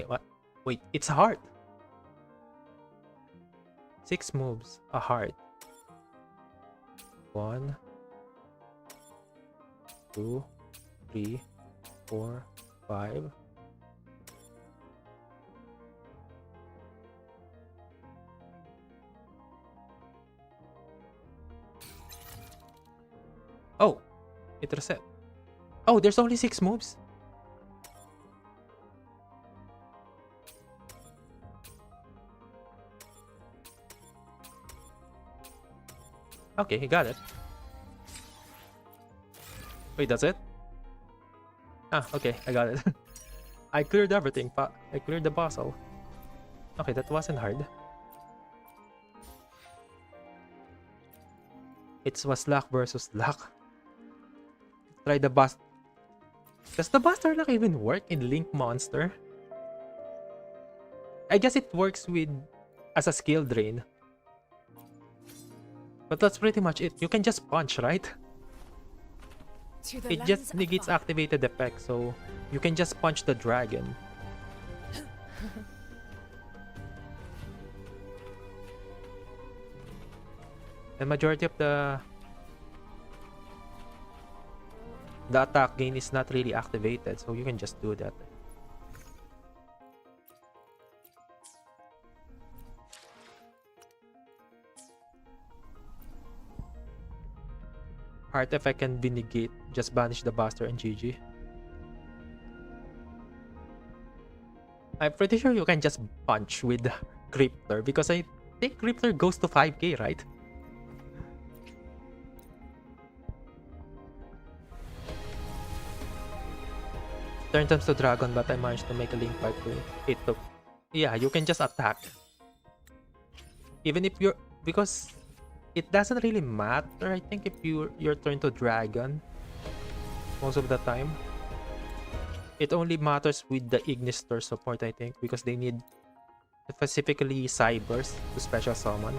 What? Wait, it's hard. 6 moves, a heart. 1, 2, 3, 4, 5. Oh, it reset. Oh, there's only 6 moves. Okay, he got it. Wait, that's it? Ah, okay, I got it. I cleared everything, but I cleared the puzzle. Okay, that wasn't hard. It was luck versus luck. Try the bust. Does the Buster Luck even work in Link Monster? I guess it works with as a skill drain. But that's pretty much it. You can just punch, right? It just negates activated effect, so you can just punch the dragon. The majority of the attack gain is not really activated, so you can just do that. Heart effect can be negate. Just banish the Buster and GG. I'm pretty sure you can just punch with Crippler because I think Crippler goes to 5k, right? Turn turns to Dragon, but I managed to make a Link Pipe to it. Took. Yeah, you can just attack. Even if you're... Because it doesn't really matter, I think, if your turn to Dragon. Most of the time. It only matters with the Ignister support, I think, because they need specifically Cybers to special summon.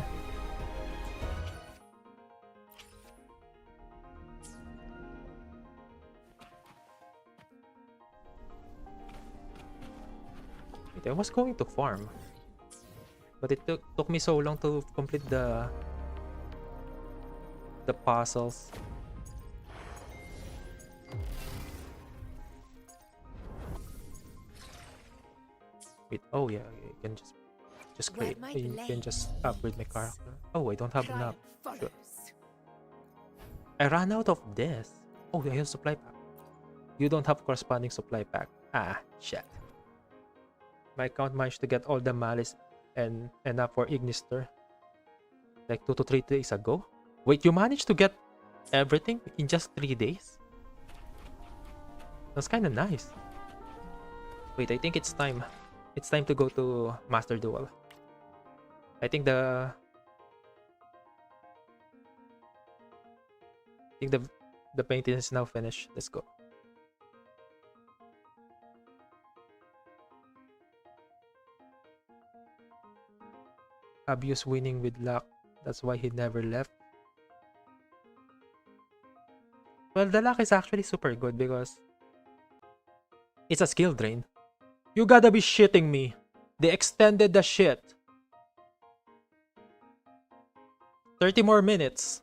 Wait, I was going to farm, but it took me so long to complete the puzzles. Wait, oh yeah, you can just create. You can just upgrade my character. Oh, I don't have enough. Sure. I ran out of this. Oh, I have supply pack. You don't have corresponding supply pack. Ah, shit. My account managed to get all the malice and enough for Ignister like 2 to 3 days ago. Wait, you managed to get everything in just 3 days? That's kind of nice. Wait, I think it's time. It's time to go to Master Duel. I think the maintenance is now finished. Let's go. Abuse winning with luck. That's why he never left. Well, the luck is actually super good because it's a skill drain. You gotta be shitting me. They extended the shit. 30 more minutes.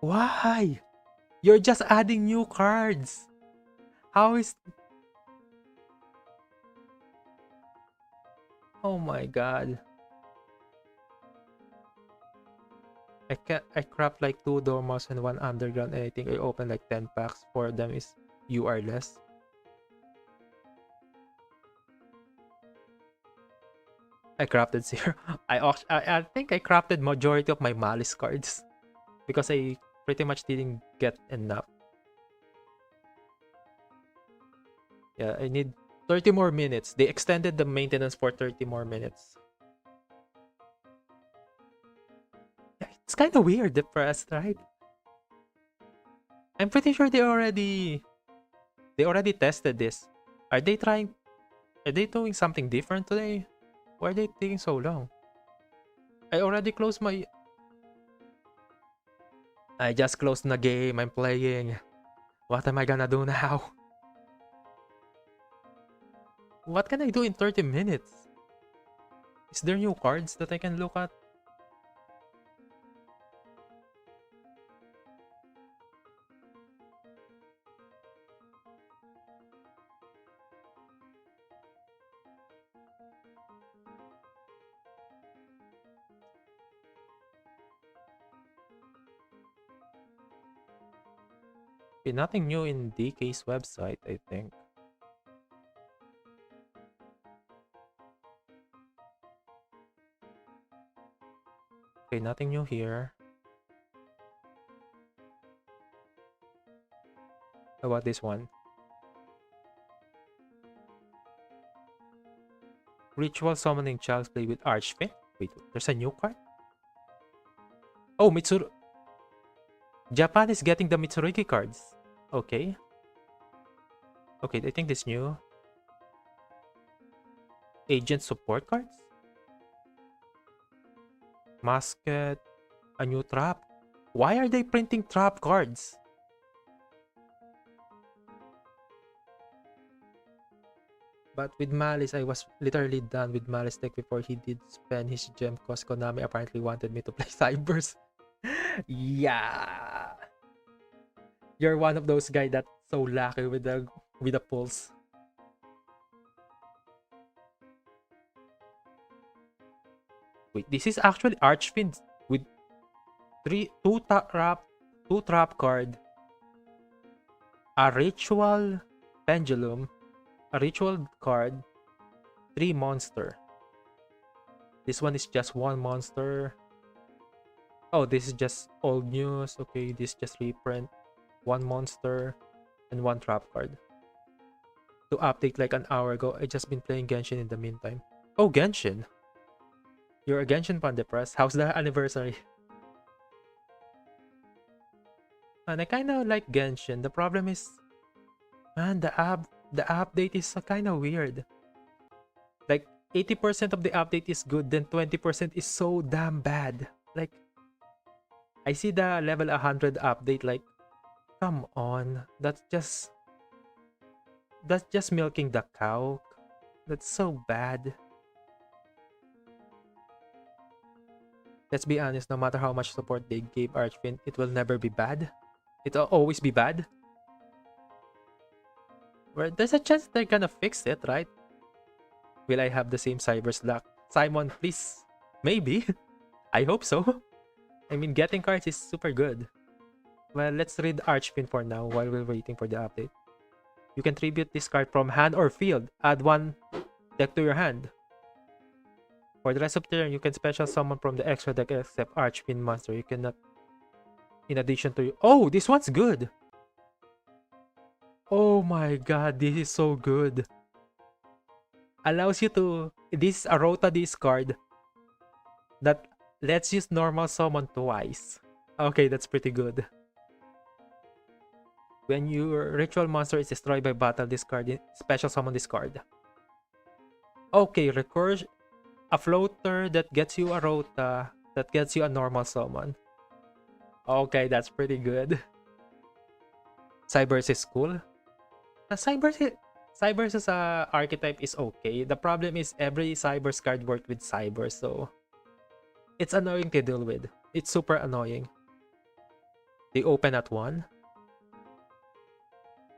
Why? You're just adding new cards. How is... Oh my god. I craft like 2 Dormouse and 1 Underground, and I think I opened like 10 packs. 4 of them is UR-less. I crafted 0. I think I crafted majority of my Malice cards because I pretty much didn't get enough. Yeah, I need 30 more minutes. They extended the maintenance for 30 more minutes. Yeah, it's kind of weird, depressed, right? I'm pretty sure they already tested this. Are they trying? Are they doing something different today? Why are they taking so long? I already closed my. I just closed the game. I'm playing. What am I gonna do now? What can I do in 30 minutes? Is there new cards that I can look at? Okay, nothing new in DK's website, I think. Okay, nothing new here. How about this one? Ritual summoning child's play with Archfin. Wait, there's a new card? Oh, Mitsuru. Japan is getting the Mitsurugi cards. Okay. Okay, I think this new. Agent support cards? Musket. A new trap. Why are they printing trap cards? But with Malice, I was literally done with Malice deck before he did spend his gem cause Konami apparently wanted me to play Cybers. Yeah. You're one of those guys that's so lucky with the pulse. Wait, this is actually Archfiend with two trap card, a ritual pendulum, a ritual card, 3 monster. This one is just 1 monster. Oh, this is just old news. Okay, this just reprint. 1 monster and 1 trap card. To update like an hour ago, I just been playing Genshin in the meantime. Oh, Genshin. You're a Genshin fan depressed. How's the anniversary? And I kind of like Genshin. The problem is, man, the update is kind of weird. Like 80% of the update is good, then 20% is so damn bad. Like I see the level 100 update, like, come on, that's just milking the cow. That's so bad. Let's be honest, no matter how much support they gave Archfiend, it will never be bad. It'll always be bad. Well, there's a chance they're gonna fix it, right? Will I have the same Cyber's luck? Simon, please. Maybe. I hope so. I mean, getting cards is super good. Well, let's read Archfiend for now while we're waiting for the update. You can tribute this card from hand or field. Add 1 deck to your hand. For the rest of the turn, you can special summon from the extra deck except Archfiend monster. You cannot... In addition to... Oh, this one's good! Oh my god, this is so good. Allows you to... This is a Rota discard that lets you normal summon twice. Okay, that's pretty good. When your ritual monster is destroyed by battle, discard special summon this card. Okay, recursion. A floater that gets you a Rota that gets you a normal summon. Okay, that's pretty good. Cybers is cool. Cybers as a archetype is okay. The problem is every Cybers card worked with Cybers, so it's annoying to deal with. It's super annoying. They open at 1.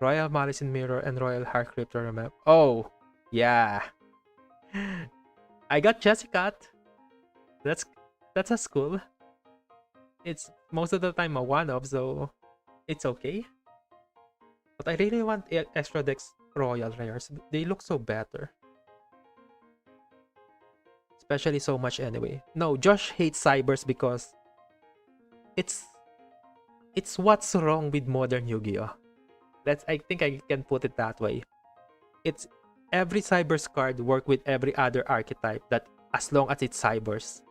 Royal Malice in Mirror and Royal Heart Crypto remap. Oh, yeah. I got Jessica. That's a school. It's most of the time a one-off, so it's okay. But I really want extra decks Royal Rares. They look so better. Especially so much anyway. No, Josh hates Cybers because it's what's wrong with modern Yu-Gi-Oh! I think I can put it that way. It's every Cybers card work with every other archetype that as long as it's Cybers.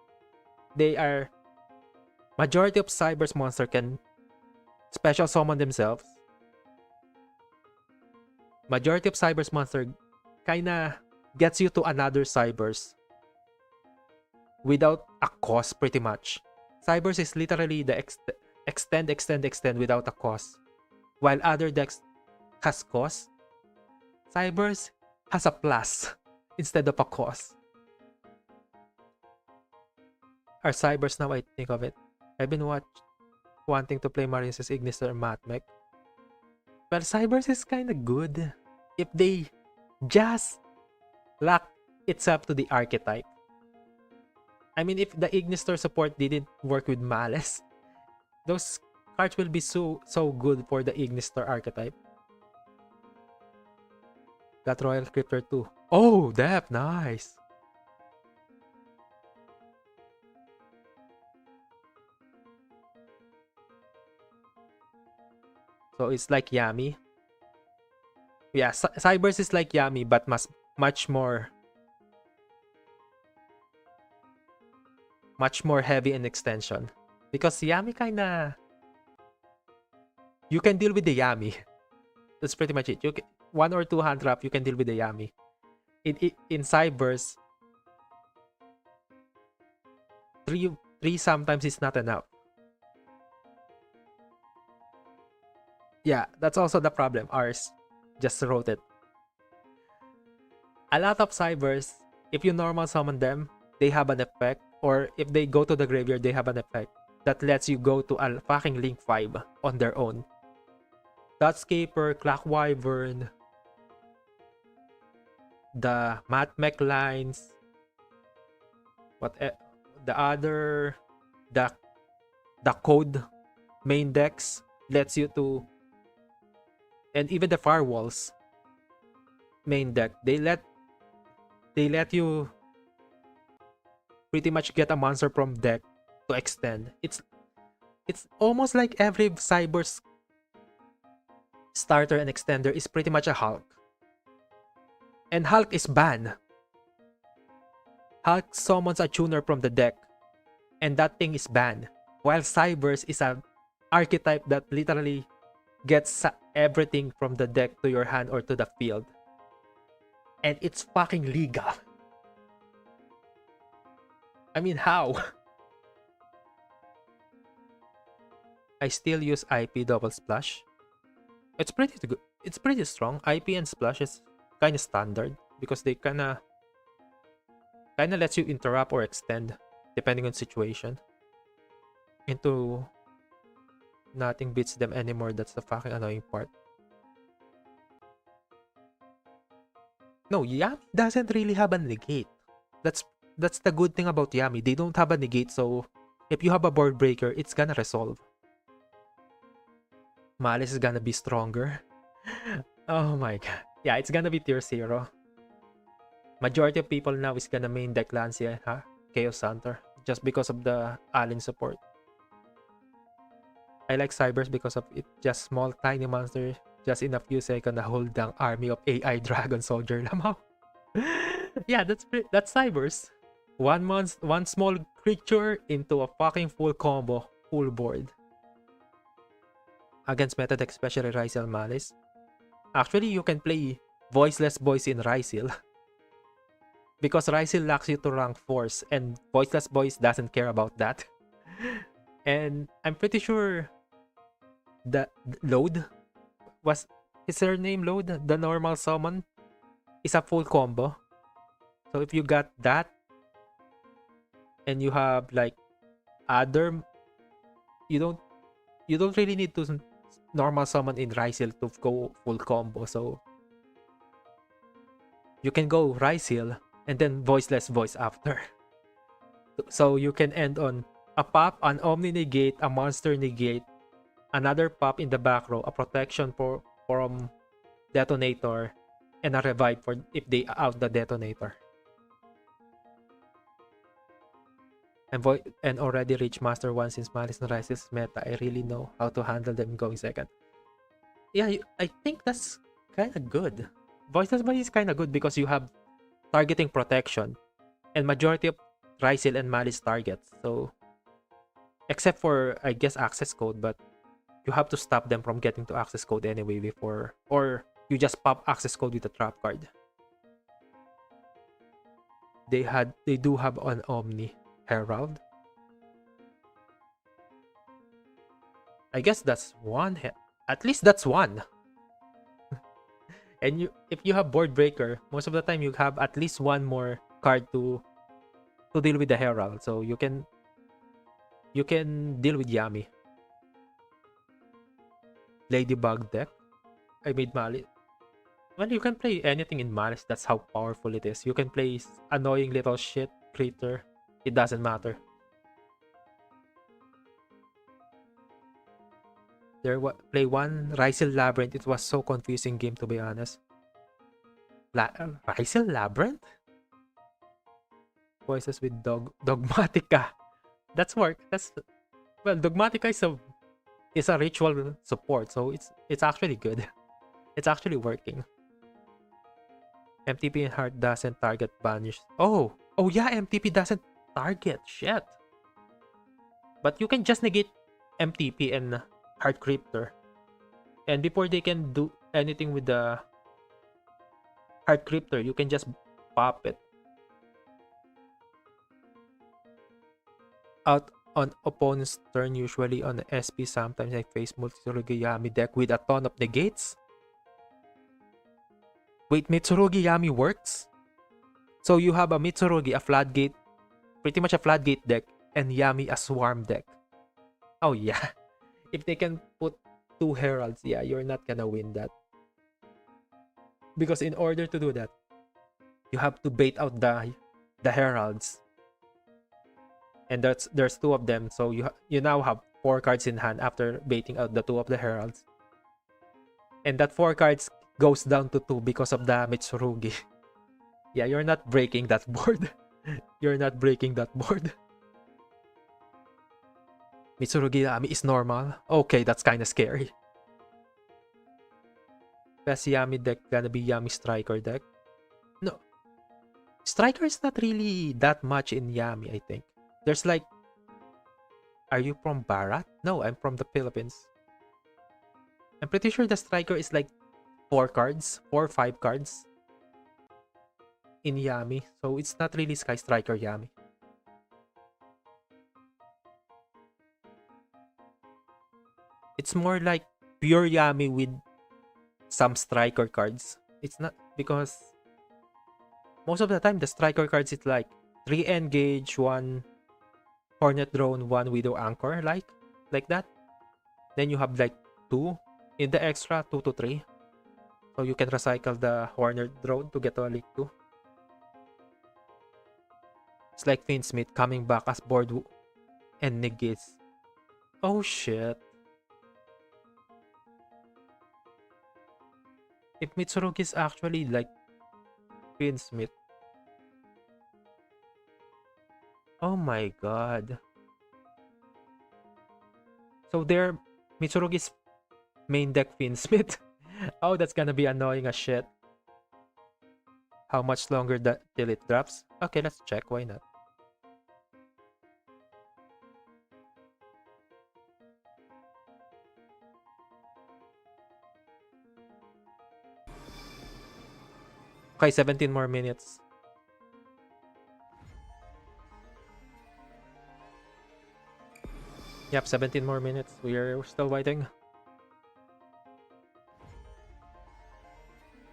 They are... Majority of Cybers monster can special summon themselves. Majority of Cyber's monster kinda gets you to another Cyber's without a cost, pretty much. Cyber's is literally the extend without a cost. While other decks has cost, Cyber's has a plus instead of a cost. Our Cybers now I think of it. I've been wanting to play Marines as Ignister and Matmech. Well, Cybers is kinda good if they just lock itself to the archetype. I mean, if the Ignister support didn't work with Malice, those cards will be so good for the Ignister archetype. Got Royal Cryptor too. Oh, Depth, nice. So it's like Yami. Yeah, Cybers is like Yami, but much more heavy in extension. Because Yami kinda... You can deal with the Yami. That's pretty much it. You can, 1 or 2 hand trap, you can deal with the Yami. In Cybers, 3 sometimes is not enough. Yeah, that's also the problem. Ours just wrote it. A lot of Cybers, if you normal summon them, they have an effect. Or if they go to the graveyard, they have an effect that lets you go to a fucking Link 5 on their own. Dutscaper, Clockwyvern, the Matmech lines, the code main decks lets you to, and even the firewalls main deck, they let you pretty much get a monster from deck to extend. It's almost like every Cyber's starter and extender is pretty much a Hulk. And Hulk is banned. Hulk summons a tuner from the deck, and that thing is banned. While Cybers is an archetype that literally gets everything from the deck to your hand or to the field. And it's fucking legal. I mean, how? I still use IP double splash. It's pretty good. It's pretty strong. IP and splash is kind of standard because they kind of lets you interrupt or extend depending on situation. Into nothing beats them anymore. That's the fucking annoying part. No, Yami doesn't really have a negate. That's the good thing about Yami. They don't have a negate, so if you have a board breaker, it's gonna resolve. Malice is gonna be stronger. Oh my god. Yeah, it's gonna be tier 0. Majority of people now is gonna main deck Lancia, Chaos Hunter, just because of the Allen support. I like Cybers because of it. Just small, tiny monster, just in a few seconds, a whole dang army of AI Dragon Soldier lamaw. Yeah, that's Cybers. One small creature into a fucking full combo, full board. Against meta deck, especially Rysil Malice. Actually, you can play Voiceless Boys in Rysil. Because Rysil locks you to rank force, and Voiceless Boys doesn't care about that. And I'm pretty sure the Load is her name Load? The normal summon is a full combo. So if you got that, and you have like other, you don't really need to normal summon in Rysil to go full combo. So you can go Rysil and then Voiceless Voice after. So you can end on a pop, an Omni negate, a monster negate, another pop in the back row, a protection from detonator, and a revive for if they out the detonator. And already reached Master 1 since Malice and Rysil's meta. I really know how to handle them going second. Yeah, I think that's kind of good. Voiceless Voice is kind of good because you have targeting protection. And majority of Rysil and Malice targets. So, except for, I guess, access code. But you have to stop them from getting to access code anyway before, or you just pop access code with a trap card. They do have an Omni Herald. I guess that's one. At least that's one. And if you have Board Breaker, most of the time you have at least one more card to deal with the Herald, so you can deal with Yami. Ladybug deck. I made Malice. Well, you can play anything in Malice. That's how powerful it is. You can play annoying little shit creature. It doesn't matter. Play one Rysel Labyrinth. It was so confusing game, to be honest. Rysel Labyrinth? Voices with Dogmatica. That's work. Well, Dogmatica is a ritual support, so it's actually good. It's actually working. MTP and Heart doesn't target banish. Oh yeah, MTP doesn't target. Shit. But you can just negate MTP and Heart Cryptor. And before they can do anything with the Heart Cryptor, you can just pop it out on opponent's turn, usually on the SP. Sometimes I face Mitsurugi Yami deck with a ton of negates. Wait, Mitsurugi Yami works? So you have a Mitsurugi, a Floodgate, pretty much a Floodgate deck, and Yami a Swarm deck. Oh yeah. If they can put 2 Heralds, yeah, you're not gonna win that. Because in order to do that, you have to bait out the Heralds. And there's 2 of them, so you now have 4 cards in hand after baiting out the 2 of the Heralds. And that 4 cards goes down to 2 because of the Mitsurugi. Yeah, you're not breaking that board. You're not breaking that board. Mitsurugi Yami is normal. Okay, that's kind of scary. Best Yami deck gonna be Yami Striker deck. No. Striker is not really that much in Yami, I think. There's like... Are you from Barat? No, I'm from the Philippines. I'm pretty sure the Striker is like 4 cards. 4 or 5 cards. In Yami. So it's not really Sky Striker Yami. It's more like pure Yami with some Striker cards. It's not, because most of the time the Striker cards, it's like 3 Engage, 1 Hornet Drone, 1 Widow Anchor, like that. Then you have like 2 in the extra, 2 to 3. So you can recycle the Hornet Drone to get to a League 2. It's like Finsmith coming back as board and negates. Oh shit. If Mitsurugi is actually like Finsmith. Oh my god. So there, Mitsurugi's main deck Finsmith. Oh, that's gonna be annoying as shit. How much longer till it drops? Okay, let's check. Why not? Okay, 17 more minutes. Yep, 17 more minutes. We're still waiting.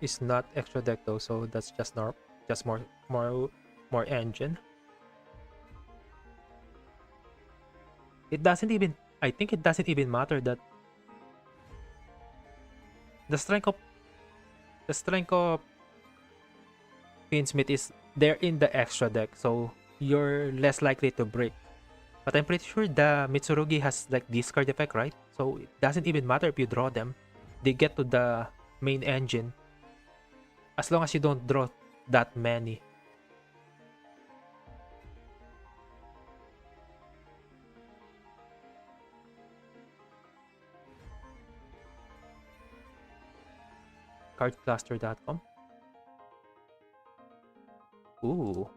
It's not extra deck though, so that's just more engine. It doesn't even... I think it doesn't even matter that the strength of Finsmith is there in the extra deck, so you're less likely to break. But I'm pretty sure the Mitsurugi has like discard effect, right? So it doesn't even matter if you draw them. They get to the main engine. As long as you don't draw that many. Cardcluster.com. Ooh.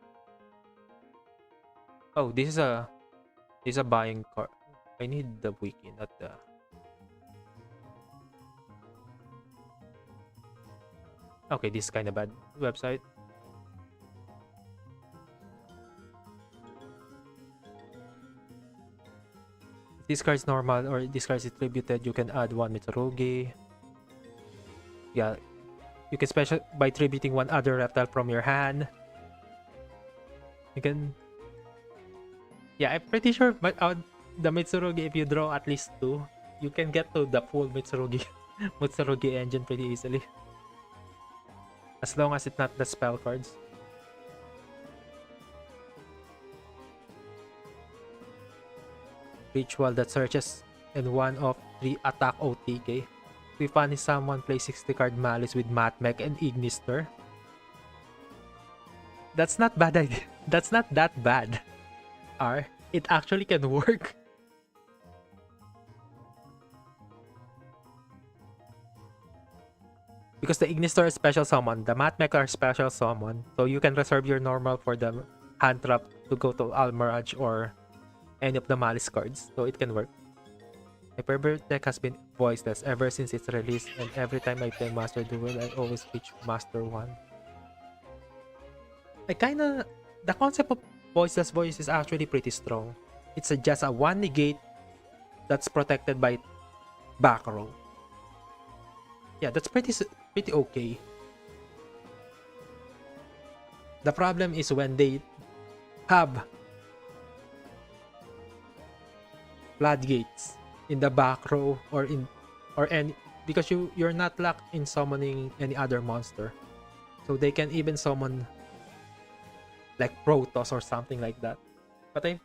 Oh, this is a buying card. I need the wiki, not the... Okay, this is kind of bad website. If this card is normal or this card is attributed, you can add one Mitsurugi. Yeah, you can special by tributing one other reptile from your hand. You can. Yeah, I'm pretty sure, but the Mitsurugi, if you draw at least two, you can get to the full Mitsurugi Mitsurugi engine pretty easily. As long as it's not the spell cards. Ritual that searches and one of 3 attack OTK. We punish someone, play 60 card Malice with Matmech and Ignister. That's not bad idea. That's not that bad. It actually can work. Because the Ignister is special summon, the Matmech are special summon, so you can reserve your normal for the hand trap to go to Almirage or any of the Malice cards, so it can work. My favorite deck has been Voiceless ever since its release, and every time I play Master Duel, I always reach Master 1. The concept of Voiceless Voice is actually pretty strong. It's just a 1 negate that's protected by back row. Yeah, that's pretty okay. The problem is when they have floodgates in the back row or any, because you're not locked in summoning any other monster, so they can even summon like Protoss or something like that. But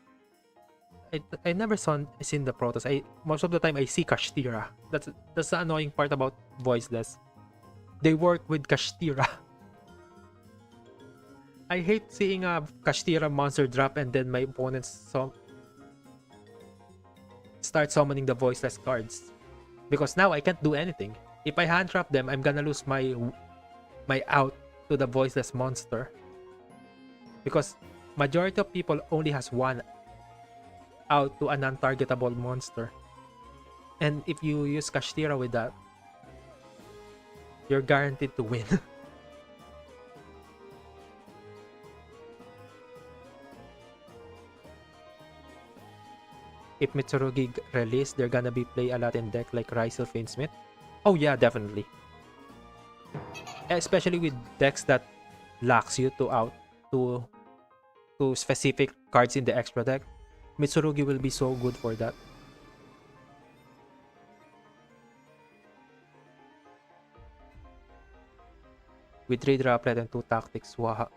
I never seen the Protoss. Most of the time I see Kashtira. That's the annoying part about Voiceless. They work with Kashtira. I hate seeing a Kashtira monster drop and then my opponents start summoning the Voiceless cards, because now I can't do anything. If I hand trap them, I'm gonna lose my out to the Voiceless monster, because majority of people only has one out to a non-targetable monster, and if you use Kashtira with that, you're guaranteed to win. If Mitsurugi release, they're gonna be play a lot in deck like Rysel Finsmith. Oh yeah, definitely. Especially with decks that locks you to specific cards in the extra deck. Mitsurugi will be so good for that. With 3 droplet and 2 tactics, wow.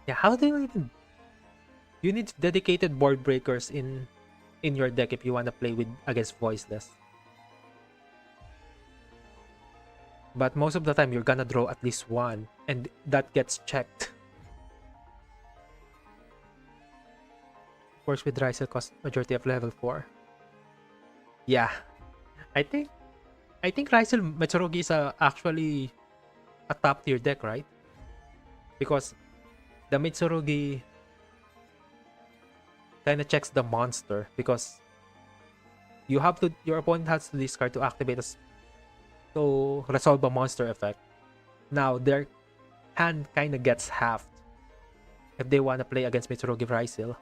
Yeah, how do you even... You need dedicated board breakers in your deck if you want to play with against Voiceless. But most of the time, you're gonna draw at least one, and that gets checked. Works with Rysel cost majority of level 4. Yeah, I think Rysel Mitsurugi is actually a top tier deck, right? Because the Mitsurugi kind of checks the monster, because your opponent has to discard to activate to resolve a monster effect. Now their hand kind of gets halved if they want to play against Mitsurugi Rysel.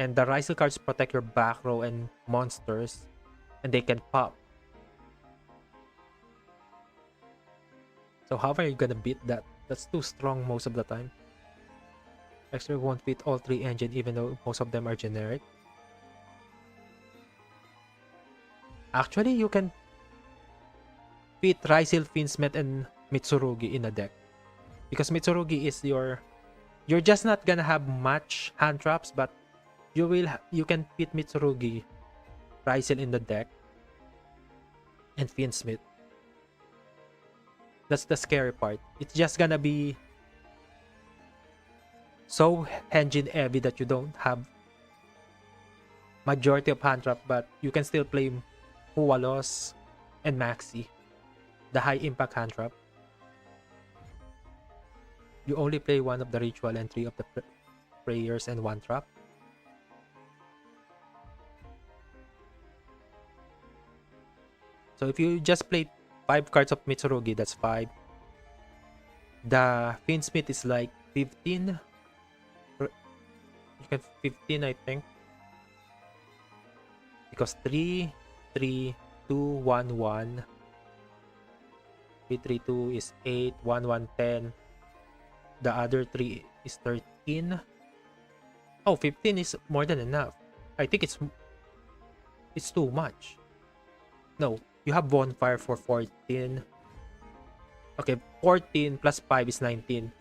And the Rysel cards protect your back row and monsters, and they can pop. So how are you gonna beat that? That's too strong most of the time. Extra won't fit all 3 engine even though most of them are generic. Actually, you can fit Rysel, Finsmith, and Mitsurugi in a deck. Because Mitsurugi is you're just not gonna have much hand traps, but you can fit Mitsurugi, Rysel in the deck, and Finsmith. That's the scary part. It's just gonna be so engine heavy that you don't have majority of hand trap, but you can still play Hualos and Maxi, the high impact hand trap. You only play one of the ritual and 3 of the prayers and 1 trap. So if you just play 5 cards of Mitsurugi, that's 5. The Fiendsmith is like 15. You can 15, I think. Because 3, 3, 2, 1, 1. 3, 3, 2 is 8, 1, 1, 10. The other 3 is 13. Oh, 15 is more than enough. I think it's too much. No, you have bonfire for 14. Okay, 14 plus 5 is 19.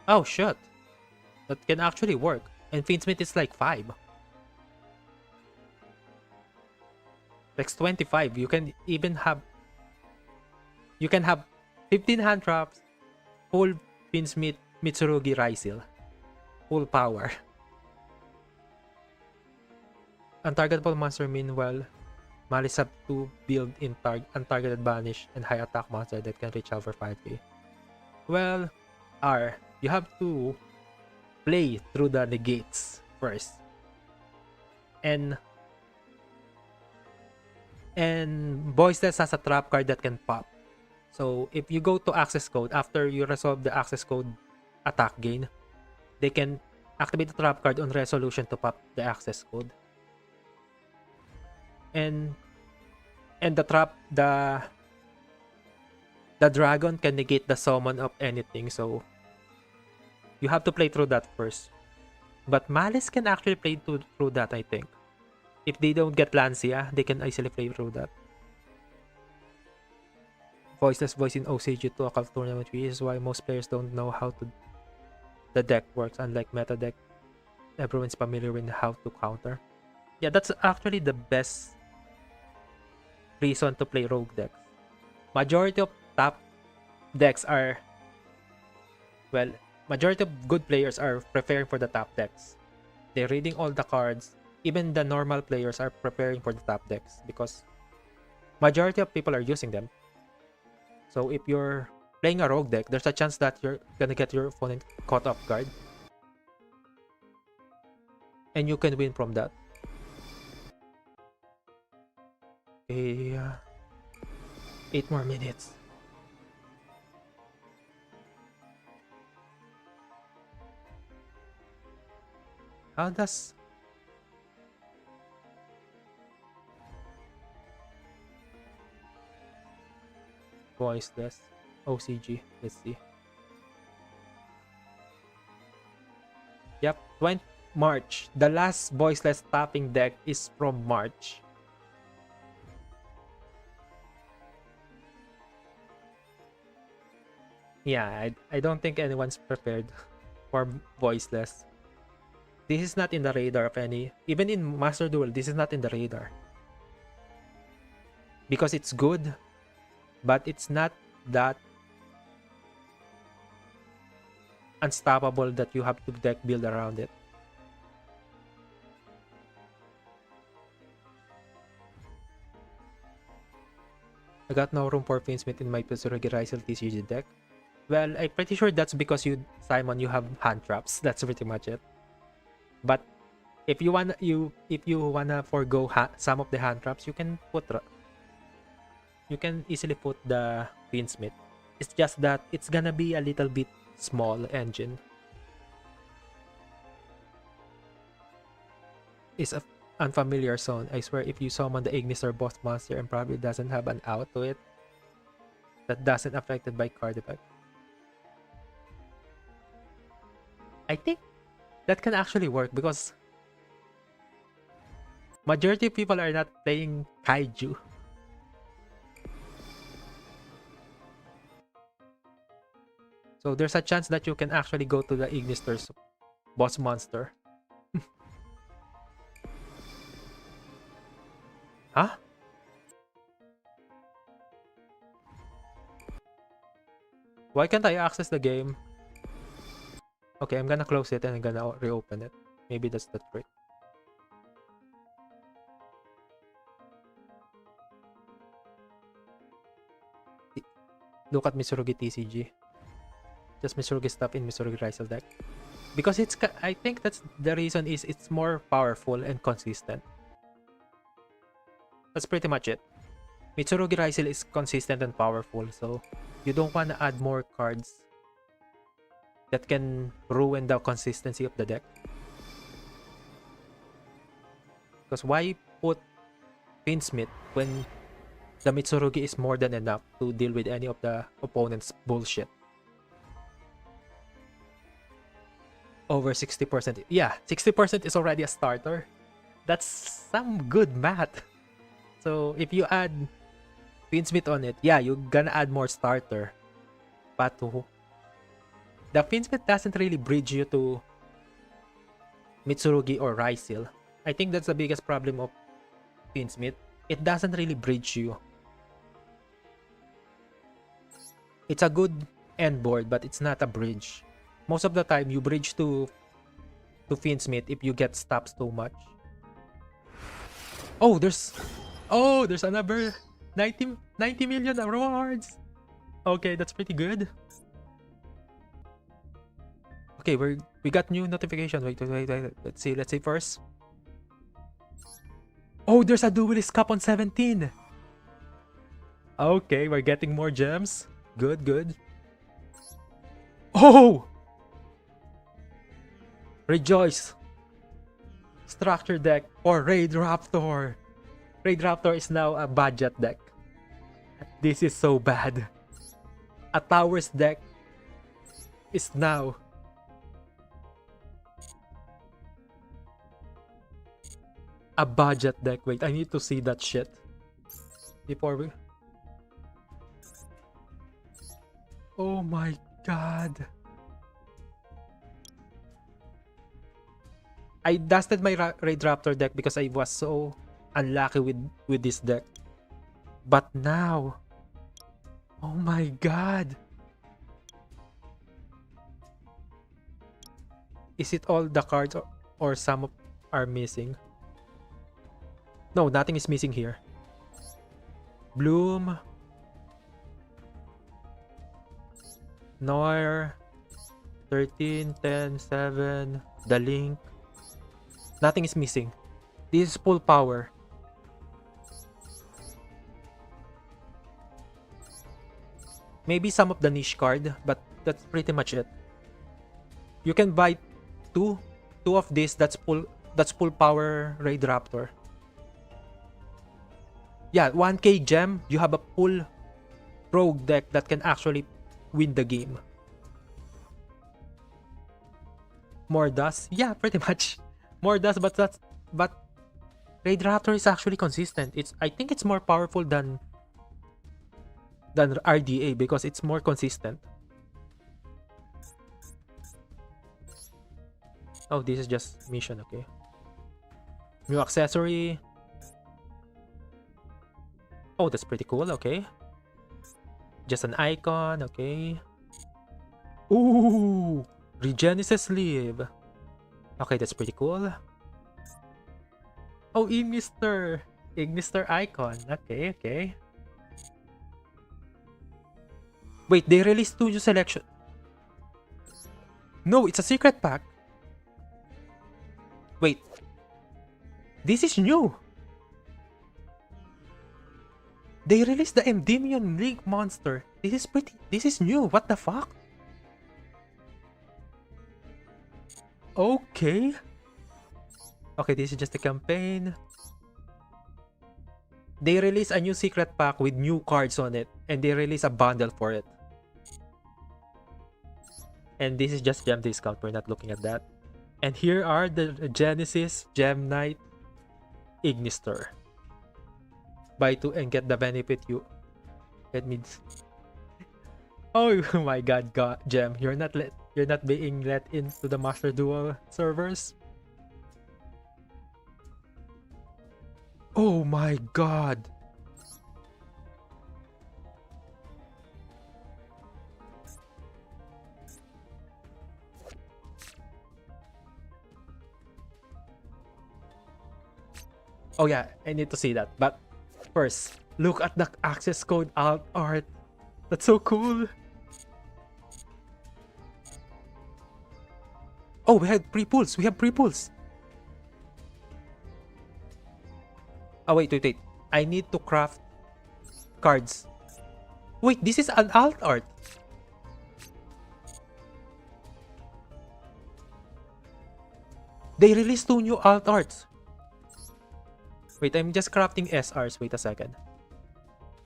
Oh, shit. That can actually work. And Fiendsmith is like 5. That's 25. You can even have... You can have 15 hand traps, full Fiendsmith Mitsurugi Raisil. Full power. Untargetable monster, meanwhile, Malice have to build in untargeted banish and high attack monster that can reach over 5k. Well, you have to play through the negates first. And Voiceless has a trap card that can pop. So if you go to access code, after you resolve the access code attack gain, they can activate the trap card on resolution to pop the access code. And the dragon can negate the summon of anything, so you have to play through that first. But Malice can actually play through that, I think. If they don't get Lancia, they can easily play through that. Voiceless voice in OCG to occult tournament, which is why most players don't know how the deck works. Unlike meta deck, everyone's familiar with how to counter. Yeah, that's actually the best reason to play rogue decks. Majority of top decks are... Well, majority of good players are preparing for the top decks. They're reading all the cards. Even the normal players are preparing for the top decks because majority of people are using them. So if you're playing a rogue deck, there's a chance that you're gonna get your opponent caught off guard. And you can win from that. Okay, 8 more minutes. How does... Voiceless OCG, let's see. Yep, 20 March. The last voiceless tapping deck is from March. Yeah, I don't think anyone's prepared for voiceless. This is not in the radar of any... Even in Master Duel, this is not in the radar. Because it's good, but it's not that unstoppable that you have to deck build around it. I got no room for Fiendsmith in my Mitsurugi Raisil TCG deck. Well, I'm pretty sure that's because Simon, you have hand traps. That's pretty much it. But if you wanna forgo some of the hand traps, you can easily put the Fiendsmith. It's just that it's gonna be a little bit small engine. It's a unfamiliar zone. I swear if you summon the Ignis or boss monster and probably doesn't have an out to it, that doesn't affected by card effect. I think that can actually work because majority of people are not playing Kaiju. So there's a chance that you can actually go to the Ignister's boss monster. Huh? Why can't I access the game? Okay, I'm gonna close it and I'm gonna reopen it. Maybe that's the trick. Look at Mitsurugi TCG. Just Mitsurugi stuff in Mitsurugi Raisil deck. Because I think that's the reason is it's more powerful and consistent. That's pretty much it. Mitsurugi Raisil is consistent and powerful, so you don't want to add more cards that can ruin the consistency of the deck. Because why put Finsmith when the Mitsurugi is more than enough to deal with any of the opponent's bullshit? Over 60%. Yeah, 60% is already a starter. That's some good math. So if you add Finsmith on it, yeah, you're gonna add more starter. But the Finsmith doesn't really bridge you to Mitsurugi or Raisil. I think that's the biggest problem of Finsmith. It doesn't really bridge you. It's a good end board, but it's not a bridge. Most of the time, you bridge to Finsmith if you get stops too much. Oh, there's another 90 million rewards. Okay, that's pretty good. Okay, we got new notification. Wait. Let's see first. Oh, there's a Duelist Cup on 17. Okay, we're getting more gems. Good. Oh! Rejoice. Structure deck or Raid Raptor. Raid Raptor is now a budget deck. This is so bad. A Towers deck is now a budget deck. Wait, I need to see that shit before we... Oh my god. I dusted my Raid Raptor deck because I was so unlucky with this deck. But now, oh my god. Is it all the cards or some are missing? No, nothing is missing here. Bloom, Noir, 13, 10, 7, The Link. Nothing is missing. This is full power. Maybe some of the niche card, but that's pretty much it. You can buy two of this. That's full power Raid Raptor. Yeah, 1k gem. You have a full rogue deck that can actually win the game. More dust? Yeah, pretty much. More dust, but Raid Raptor is actually consistent. I think it's more powerful than RDA because it's more consistent. Oh, this is just mission, okay. New accessory. Oh, that's pretty cool, okay. Just an icon, okay. Ooh, Regenesis Sleeve. Okay, that's pretty cool. Oh, Ignister icon. Okay. Wait, they released 2 new selection. No, it's a secret pack. Wait. This is new. They released the Endymion Link monster. This is new. What the fuck? Okay. Okay, this is just a campaign. They release a new secret pack with new cards on it, and they release a bundle for it. And this is just gem discount. We're not looking at that. And here are the Genesis, Gem Knight, Ignister. Buy 2 and get the benefit you... Let me... Oh my god, Gem. You're not being let into the Master Duel servers. Oh my god. Oh yeah, I need to see that. But first, look at the access code alt art. That's so cool. Oh, we have pre-pulls. Oh, wait. I need to craft cards. Wait, this is an alt art. They released 2 new alt arts. Wait, I'm just crafting SRs. Wait a second.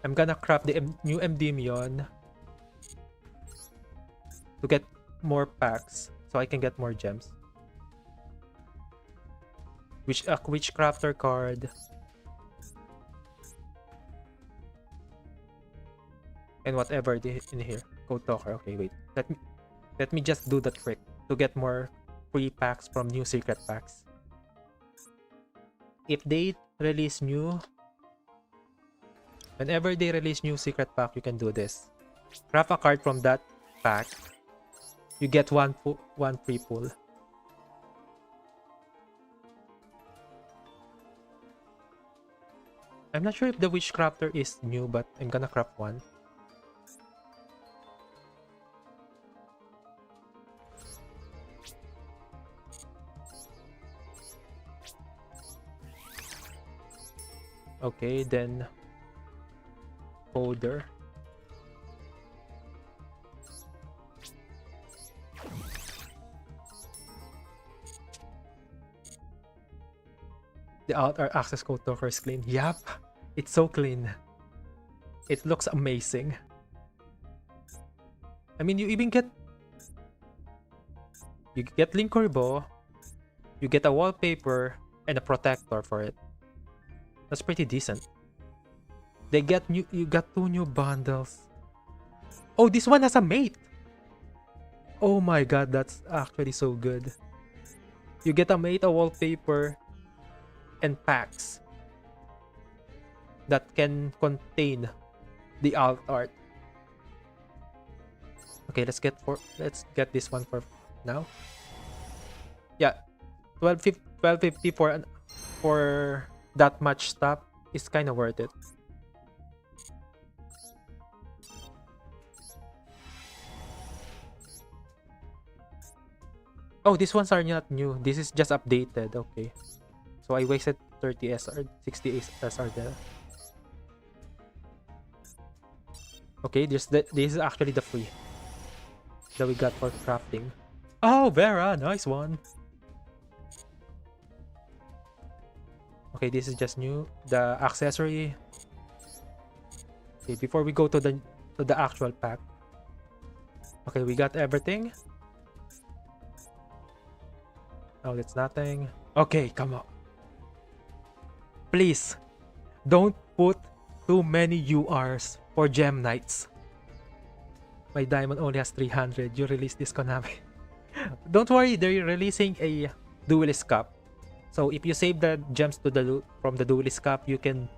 I'm gonna craft the new Endymion to get more packs so I can get more gems. Which crafter card? And whatever in here. Code talker. Okay, wait. Let me just do the trick to get more free packs from new secret packs. If they release whenever they release new secret pack, you can do this. Craft a card from that pack. You get one free pull. I'm not sure if the Witchcrafter is new, but I'm gonna craft one. Okay, then Holder. The outer access code talker is clean. Yup, it's so clean. It looks amazing. I mean, you get Link Corbo, you get a wallpaper and a protector for it. That's pretty decent. You got 2 new bundles. Oh, this one has a mate. Oh my god, that's actually so good. You get a mate, a wallpaper, and packs that can contain the alt art. Okay, let's get this one for now. Yeah, 1250 for that much stuff is kind of worth it. Oh, these ones are not new. This is just updated. Okay. So I wasted 30 SR, 60 SR there. Okay, this is actually the free that we got for crafting. Oh, Vera, nice one. Okay, this is just new. The accessory. Okay, before we go to the actual pack. Okay, we got everything. Oh, that's nothing. Okay, come on. Please, don't put too many URs for Gem Knights. My diamond only has 300. You release this, Konami. Don't worry, they're releasing a Duelist Cup. So if you save the gems from the Duelist Cup, you can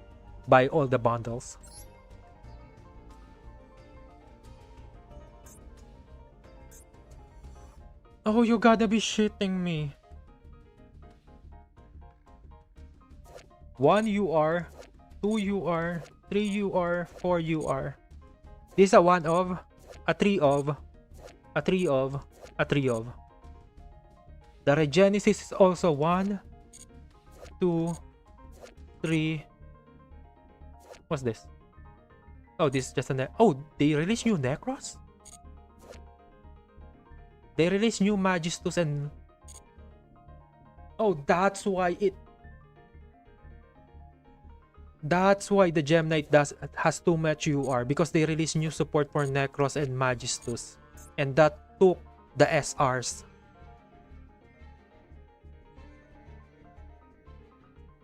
buy all the bundles. Oh, you gotta be shitting me. 1 UR, 2 UR, 3 UR, 4 UR. This is a 1 of, a 3 of, a 3 of, a 3 of. The Regenesis is also 1, 2, 3. What's this? Oh, this is just a oh, they released new Necros? They released new Magistus and... Oh, that's why the Gem Knight has too much UR, because they released new support for Necros and Magistus, and that took the SRs.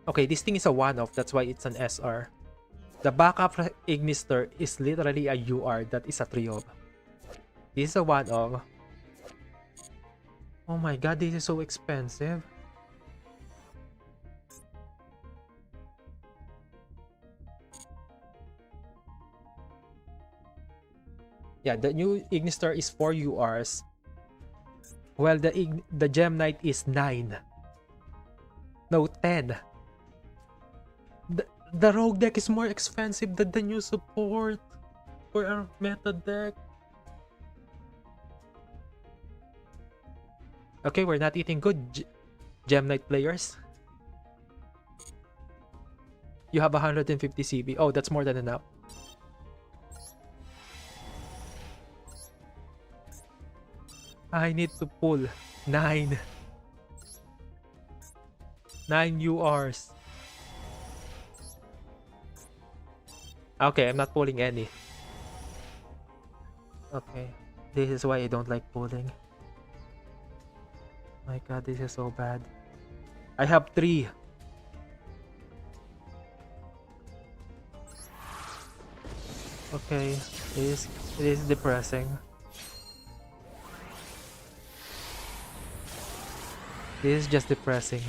Okay, this thing is a one-off, that's why it's an SR. The backup Ignister is literally a UR that is a 3 of. This is a one-off. Oh my god, this is so expensive. Yeah, the new Ignister is 4 URs. Well, the Gem Knight is 9. No, 10. The rogue deck is more expensive than the new support for our meta deck. Okay, we're not eating good, Gem Knight players. You have 150 CB. Oh, that's more than enough. I need to pull 9 URs. Okay, I'm not pulling any. Okay, this is why I don't like pulling. My god, this is so bad. I have 3. Okay, it is depressing. This is just depressing.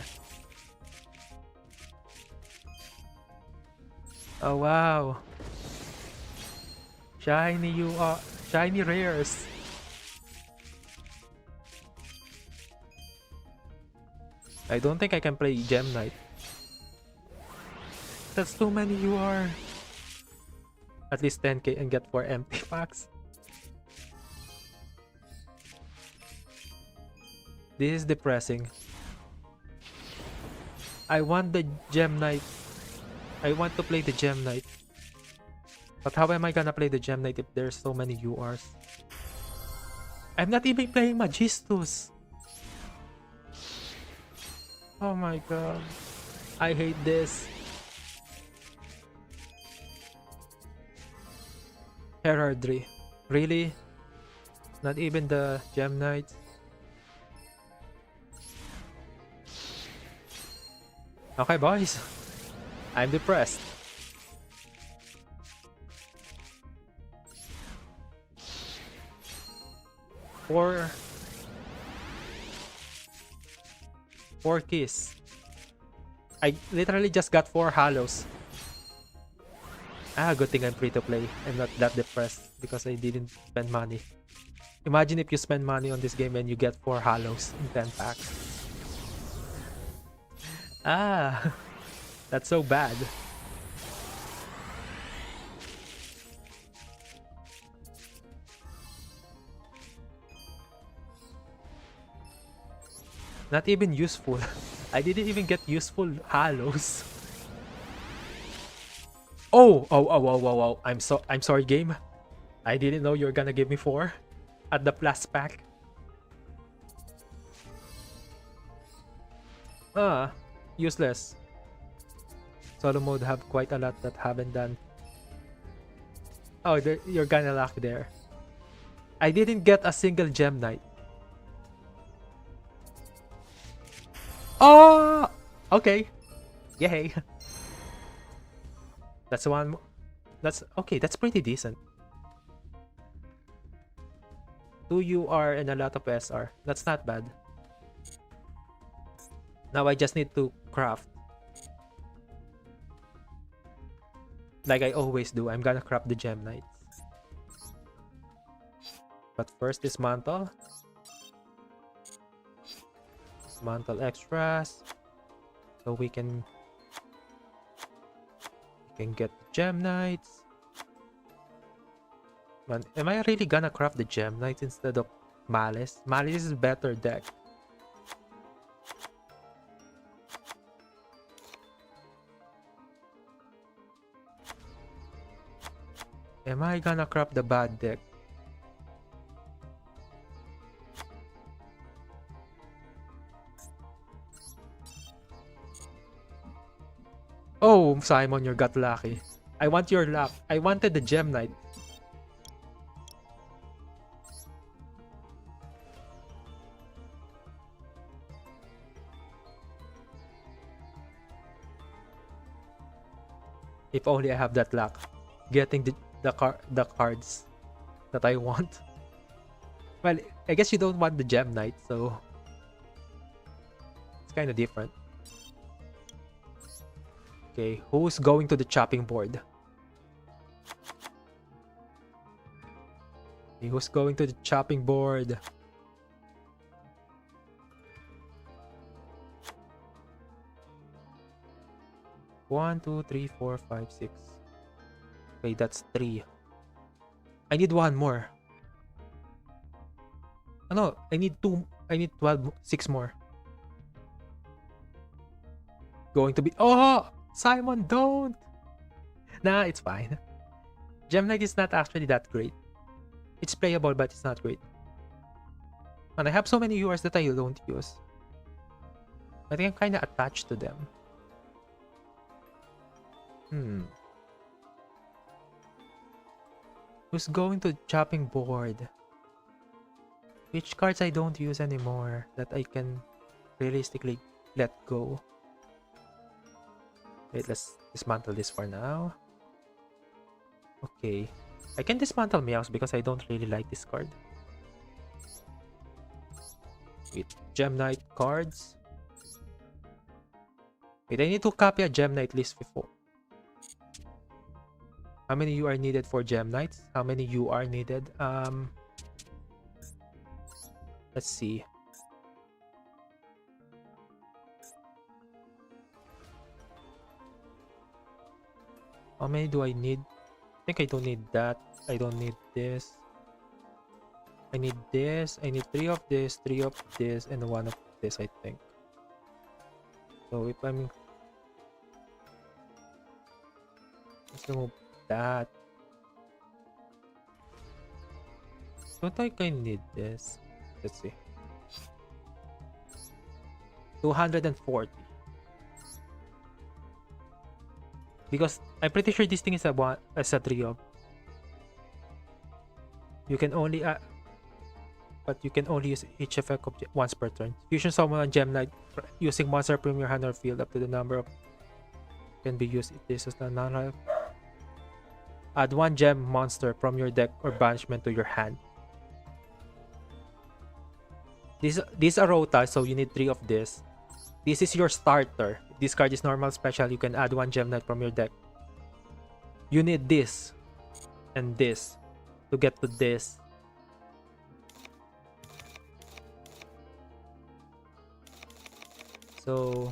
Oh wow. Shiny rares. I don't think I can play Gem Knight. That's too many UR. At least 10k and get 4 empty packs. This is depressing. I want the Gem Knight. I want to play the Gem Knight. But how am I gonna play the Gem Knight if there's so many URs? I'm not even playing Magistus. Oh my god. I hate this. Heraldry. Really? Not even the Gem Knight? Okay, boys. I'm depressed. Four keys. I literally just got 4 hollows. Good thing I'm free to play. I'm not that depressed because I didn't spend money. Imagine if you spend money on this game and you get 4 hollows in 10 packs. That's so bad. Not even useful. I didn't even get useful hollows. Oh. I'm sorry, game. I didn't know you were gonna give me 4 at the plus pack. Useless. Solo mode have quite a lot that haven't done. Oh, you're gonna lack there. I didn't get a single Gem Knight. Oh, okay. Yay. That's one. That's okay. That's pretty decent. 2 UR and a lot of SR. That's not bad. Now I just need to craft. Like I always do. I'm gonna craft the Gem Knights. But first, dismantle. Dismantle extras. So we can get Gem Knights. Man, am I really gonna craft the Gem Knights instead of Malice? Malice is better deck. Am I gonna craft the bad deck? Oh, Simon, you got lucky. I want your luck. I wanted the Gem Knight. If only I have that luck. Getting the cards that I want. Well, I guess you don't want the Gem Knight, so it's kind of different. Okay, who's going to the chopping board? Okay, who's going to the chopping board? One, two, three, four, five, 6. Okay, that's 3. I need 1 more. Oh, no, I need 2. I need 12, 6 more. Going to be... Oh! Simon, don't! Nah, it's fine. Gem Knight is not actually that great. It's playable, but it's not great. And I have so many URs that I don't use. I think I'm kind of attached to them. Who's going to chopping board? Which cards I don't use anymore that I can realistically let go? Wait, let's dismantle this for now. Okay. I can dismantle Meows because I don't really like this card. Wait, Gem Knight cards. Wait, I need to copy a Gem Knight list before. How many you are needed for Gem Knights? How many you are needed? Let's see. How many do I need? I think I don't need that. I don't need this. I need this. I need 3 of this, 3 of this, and 1 of this, I think. So if I'm... let's remove that. Don't think I need this. Let's see. 240. Because I'm pretty sure this thing is a 3 of. You can only but you can only use each effect once per turn. Fusion summon on Gem Knight using monster from your hand or field up to the number of can be used. This is the non. Add 1 gem monster from your deck or banishment to your hand. This is a rota, so you need 3 of this. This is your starter. If this card is normal special, you can add 1 Gem Knight from your deck. You need this and this to get to this. So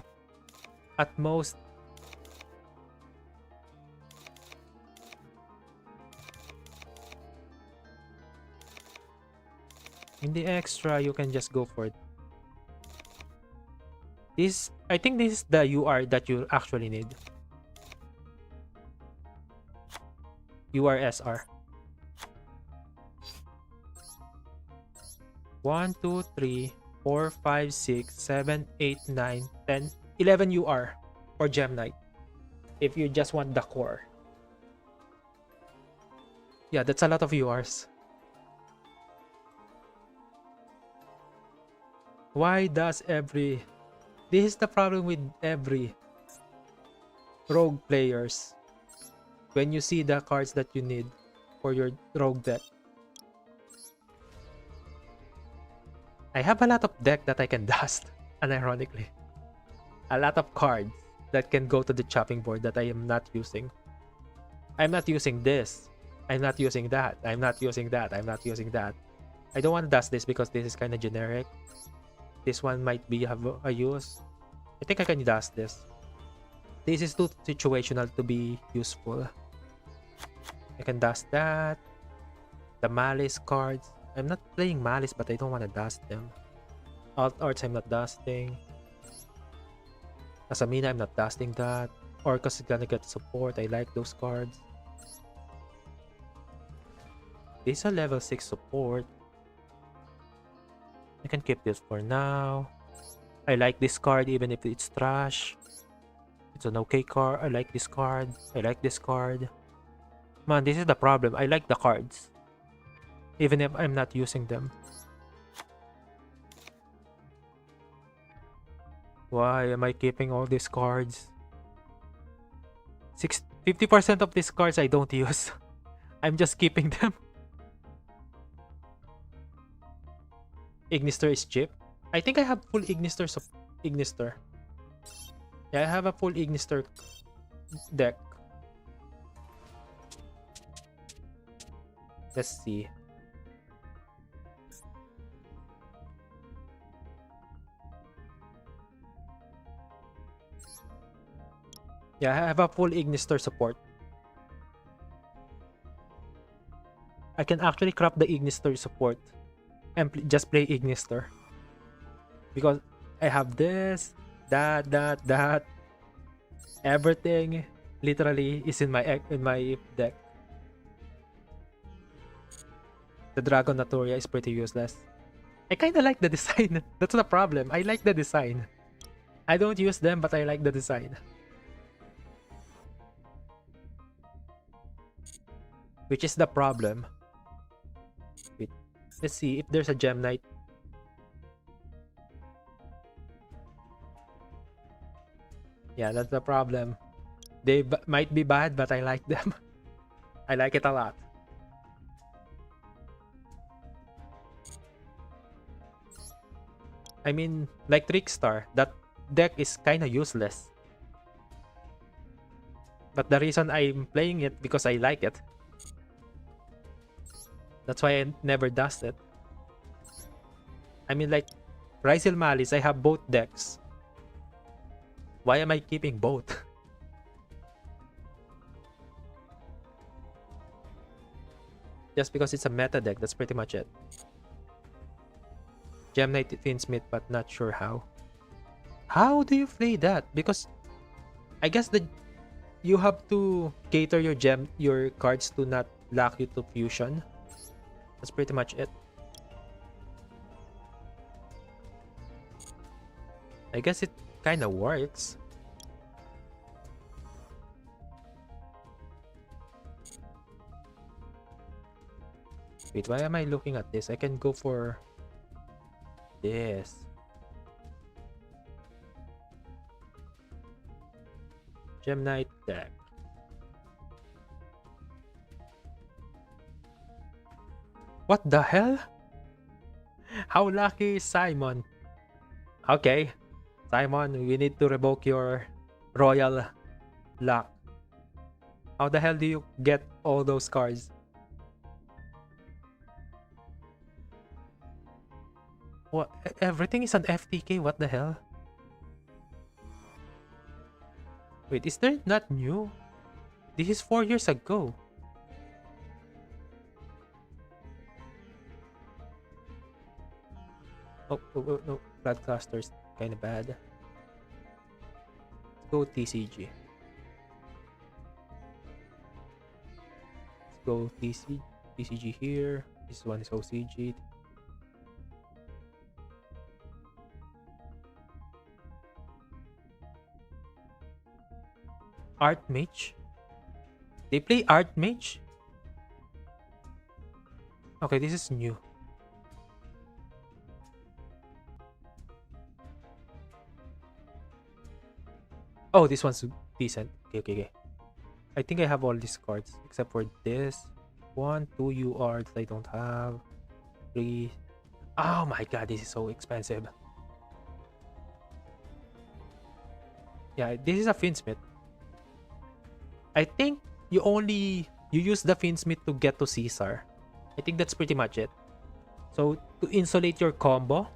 at most in the extra you can just go for it. This, I think this is the UR that you actually need. URSR. 1, 2, 3, 4, 5, 6, 7, 8, 9, 10, 11 UR for Gem Knight. If you just want the core. Yeah, that's a lot of URs. Why does every... This is the problem with every rogue players. When you see the cards that you need for your rogue deck. I have a lot of deck that I can dust, unironically. A lot of cards that can go to the chopping board that I am not using. I'm not using this. I'm not using that. I'm not using that. I'm not using that. I don't want to dust this because this is kind of generic. This one might be have a use. I think I can dust this. This is too situational to be useful. I can dust that. The Malice cards. I'm not playing Malice, but I don't want to dust them. Alt Arts I'm not dusting. Asamina I'm not dusting that. Orcus is gonna get support. I like those cards. This is a level 6 support. I can keep this for now. I like this card even if it's trash. It's an okay card. I like this card. I like this card. Man, this is the problem. I like the cards. Even if I'm not using them. Why am I keeping all these cards? 50% of these cards I don't use. I'm just keeping them. Ignister is cheap. I think I have full Ignister. Ignister. Yeah, I have a full Ignister deck. Let's see. Yeah, I have a full Ignister support. I can actually craft the Ignister support and just play Ignister. Because I have this, that. Everything literally is in my deck. The Dragon Naturia is pretty useless. I kind of like the design. That's the problem. I like the design. I don't use them, but I like the design. Which is the problem. Wait, let's see if there's a Gem Knight. Yeah, that's the problem. They might be bad, but I like them. I like it a lot. I mean, like Trickstar, that deck is kind of useless. But the reason I'm playing it because I like it. That's why I never dust it. I mean, like Ryzel Malice, I have both decks. Why am I keeping both? Just because it's a meta deck, that's pretty much it. Gem Knight Finsmith, but not sure how. How do you play that? Because I guess you have to cater your cards to not lock you to fusion. That's pretty much it. I guess it kind of works. Wait, why am I looking at this? I can go for this. Gem Knight deck. What the hell? How lucky is Simon? Okay, Simon, we need to revoke your royal luck. How the hell do you get all those cards? What? Everything is an FTK, what the hell? Wait, is that not new? This is 4 years ago. Oh, no. Bloodcaster's kind of bad. Let's go TCG. Let's go TCG here. This one is OCG. Archmage? They play Archmage? Okay, this is new. Oh, this one's decent. Okay. I think I have all these cards except for this. 1, 2 URs I don't have. 3. Oh my god, this is so expensive. Yeah, this is a Finsmith. I think you use the Finsmith to get to Caesar. I think that's pretty much it. So to insulate your combo.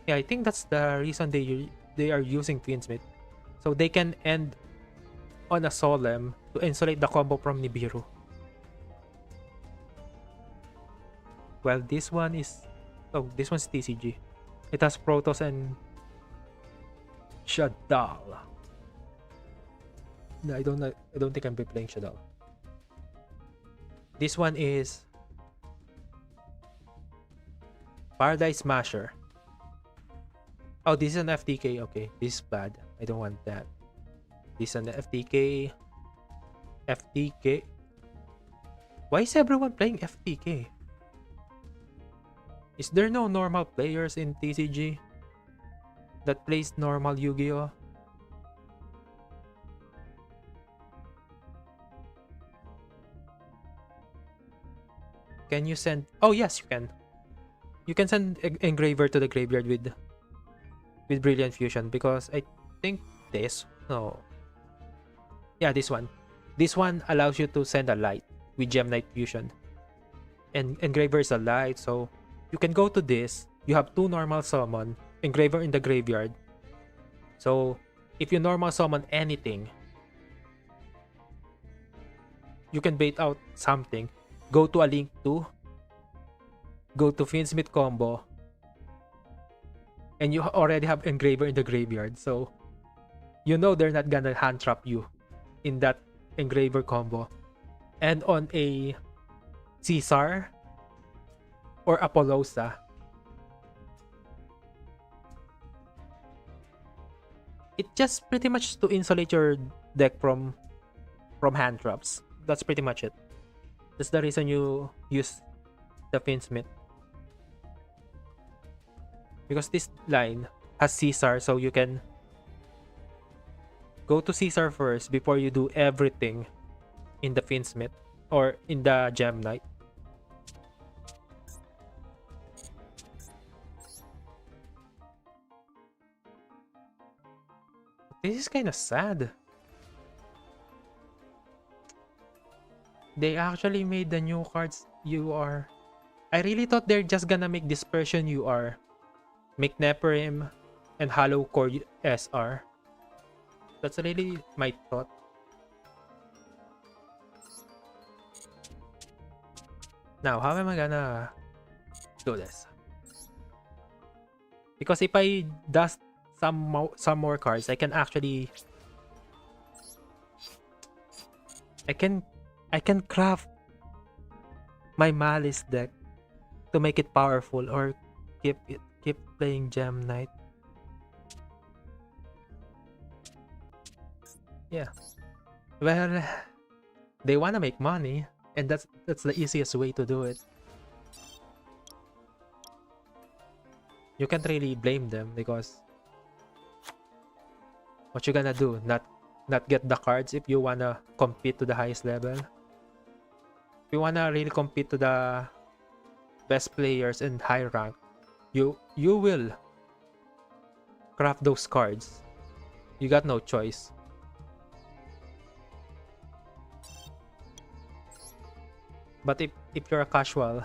Yeah, I think that's the reason they are using Finsmith. So they can end on a Solemn to insulate the combo from Nibiru. Well, this one is... Oh, this one's TCG. It has Protoss and Shadal. No, I don't think I'm playing Shadal. This one is Paradise Smasher. Oh, this is an FTK. Okay, this is bad. I don't want that. This is an FTK. FTK. Why is everyone playing FTK? Is there no normal players in TCG that plays normal Yu-Gi-Oh? Can you send... Oh, yes, you can. You can send Engraver to the graveyard with Brilliant Fusion because I think this... No. Yeah, this one. This one allows you to send a light with Gem Knight Fusion. And Engraver is a light, so you can go to this. You have 2 normal summon. Engraver in the graveyard. So, if you normal summon anything, you can bait out something. Go to a Link 2. Go to Finsmith combo. and you already have Engraver in the graveyard, so you know they're not gonna hand trap you in that Engraver combo. And on a Caesar or Apollosa, it just pretty much to insulate your deck from hand traps. That's pretty much it. That's the reason you use the Finsmith. Because this line has Caesar, so you can go to Caesar first before you do everything in the Finsmith or in the Gem Knight. This is kind of sad. They actually made the new cards UR. I really thought they're just gonna make Dispersion UR, make Neperim and Hollow Core SR. That's really my thought. Now, how am I gonna do this? Because if I dust some more cards, I can actually I can craft my Malice deck to make it powerful, or keep playing Gem Knight. Yeah. Well, they wanna make money, and that's the easiest way to do it. You can't really blame them, because what you gonna do? Not get the cards if you wanna compete to the highest level? If you wanna really compete to the best players and high rank, you will craft those cards. You got no choice. But if you're a casual,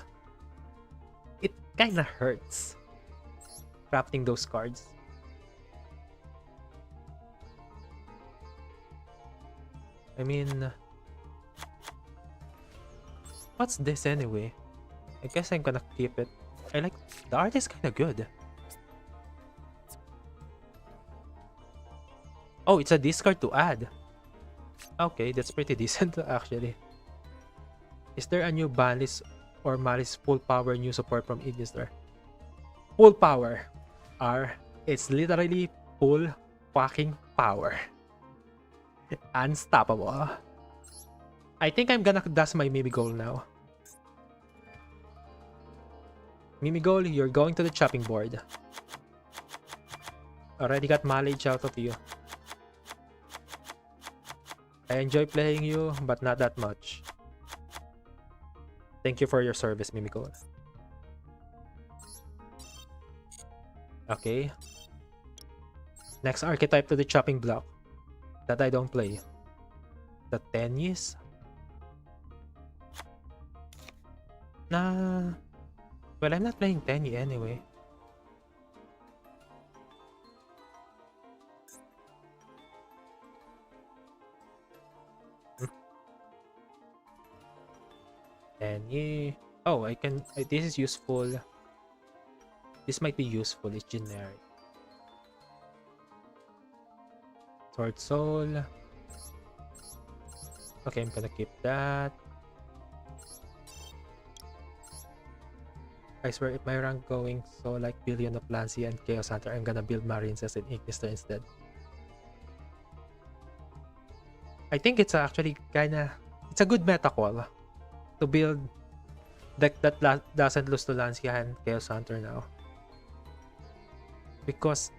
it kinda hurts crafting those cards. I mean, what's this anyway? I guess I'm gonna keep it. I like the art is kinda good. Oh, it's a discard to add. Okay, that's pretty decent actually. Is there a new Balis or Malis full power new support from Ignister? Full power. It's literally full fucking power. Unstoppable. I think I'm gonna dust my Mimigol now. Mimigol, you're going to the chopping board. Already got mileage out of you. I enjoy playing you, but not that much. Thank you for your service, Mimigol. Okay. Next archetype to the chopping block that I don't play. The Tennis? Nah. Well, I'm not playing Tenny anyway. Tenny. Oh, I can. This is useful. This might be useful. It's generic. Sword Soul. Okay, I'm gonna keep that. I swear, if my rank going so like Billion of Lancia and Chaos Hunter, I'm gonna build Marines and Ignister instead. I think it's actually kinda... It's a good meta call to build deck that doesn't lose to Lancia and Chaos Hunter now. Because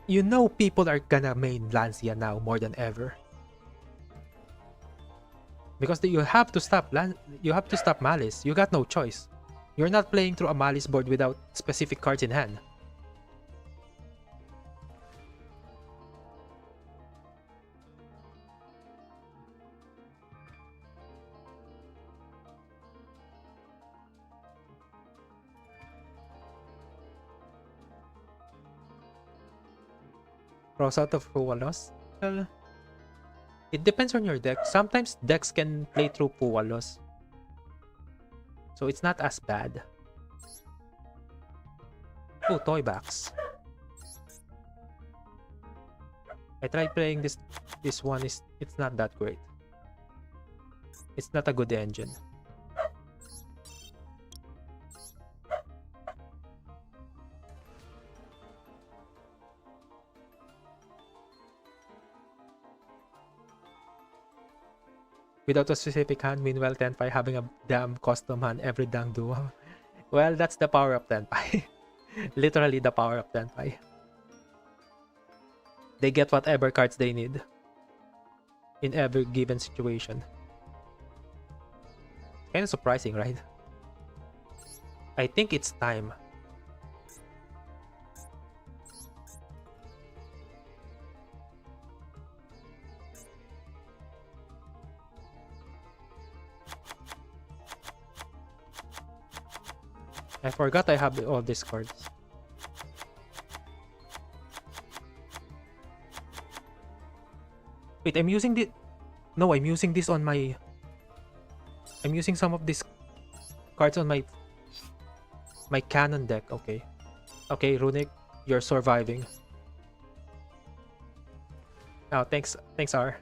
you know people are gonna main Lancia now more than ever. Because you have to stop Malice. You got no choice. You're not playing through a Malice board without specific cards in hand. Cross out of Puwalos? Well, it depends on your deck. Sometimes decks can play through Puwalos, so it's not as bad. Oh, Toy Box. I tried playing this one, it's not that great. It's not a good engine. Without a specific hand, meanwhile Tenpai having a damn custom hand every dang duo. Well, that's the power of Tenpai. Literally the power of Tenpai. They get whatever cards they need in every given situation. Kind of surprising, right? I think it's time. I forgot I have all these cards. Wait, I'm using the... No, I'm using this on my... I'm using some of these cards on my cannon deck. Okay. Okay, Runic, you're surviving. Oh, thanks R.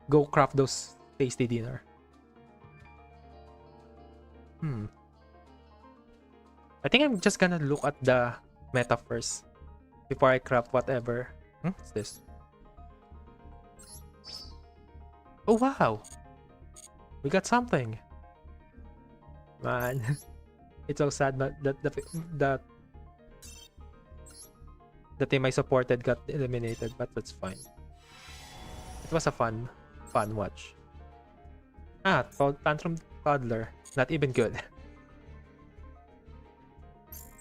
Go craft those tasty dinner. I think I'm just gonna look at the meta first before I craft whatever. What's this? Oh wow! We got something. Man, it's so sad that the team I supported got eliminated, but that's fine. It was a fun watch. Ah, Tantrum Toddler, not even good.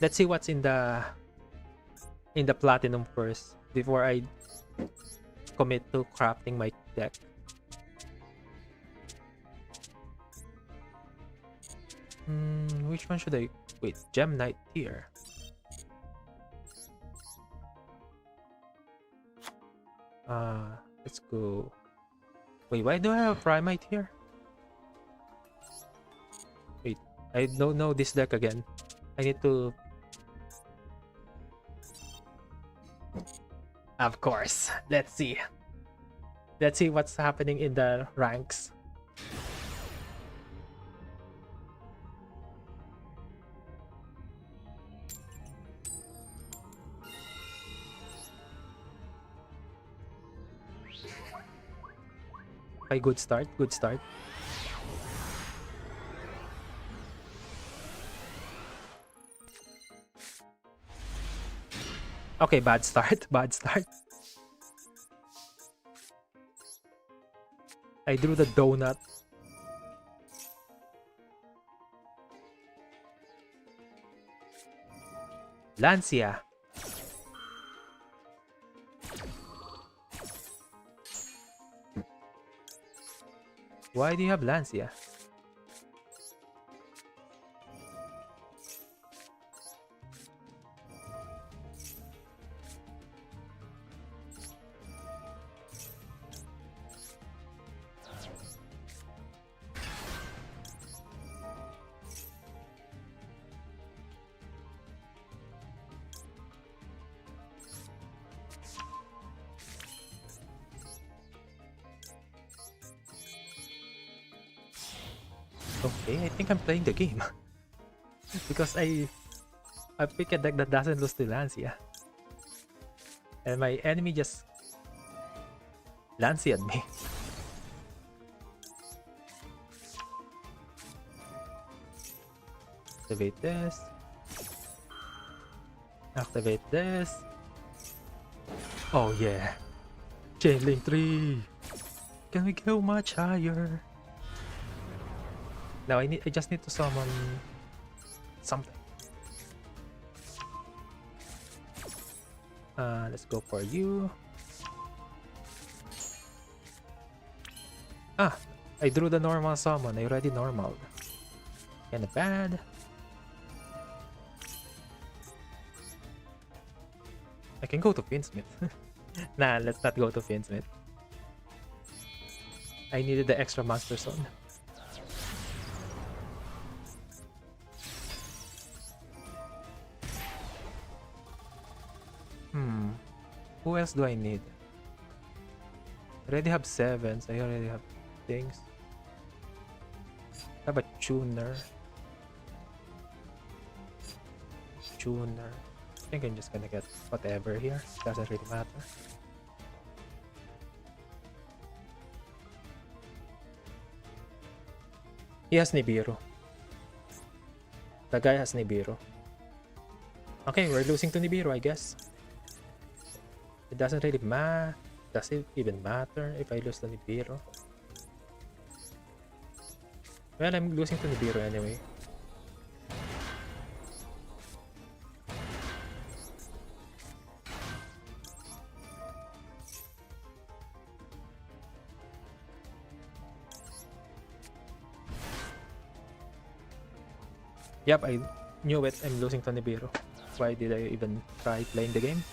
Let's see what's in the platinum first before I commit to crafting my deck. Which one should I... Wait, Gem Knight here. Let's go. Wait, why do I have Primite here? Wait, I don't know this deck again. I need to... Of course. Let's see. Let's see what's happening in the ranks. Okay, good start, good start. Okay, bad start, bad start. I drew the donut. Lancia. Why do you have Lancia? Okay, I think I'm playing the game. Because I pick a deck that doesn't lose to Lancia. And my enemy just Lancia'd me. Activate this. Activate this. Oh yeah. Chainlink 3. Can we go much higher? Now I just need to summon something. Let's go for you. Ah, I drew the normal summon. I already normal. Kinda bad. I can go to Finsmith. Nah, let's not go to Finsmith. I needed the extra Master Zone. Who else do I need? already have 7s. I already have things. I have a tuner. Tuner. I think I'm just gonna get whatever here. Doesn't really matter. He has Nibiru. The guy has Nibiru. Okay, we're losing to Nibiru, I guess. It doesn't really matter. Does it even matter if I lose to Nibiru? Well, I'm losing to Nibiru anyway. Yep, I knew it. I'm losing to Nibiru. Why did I even try playing the game?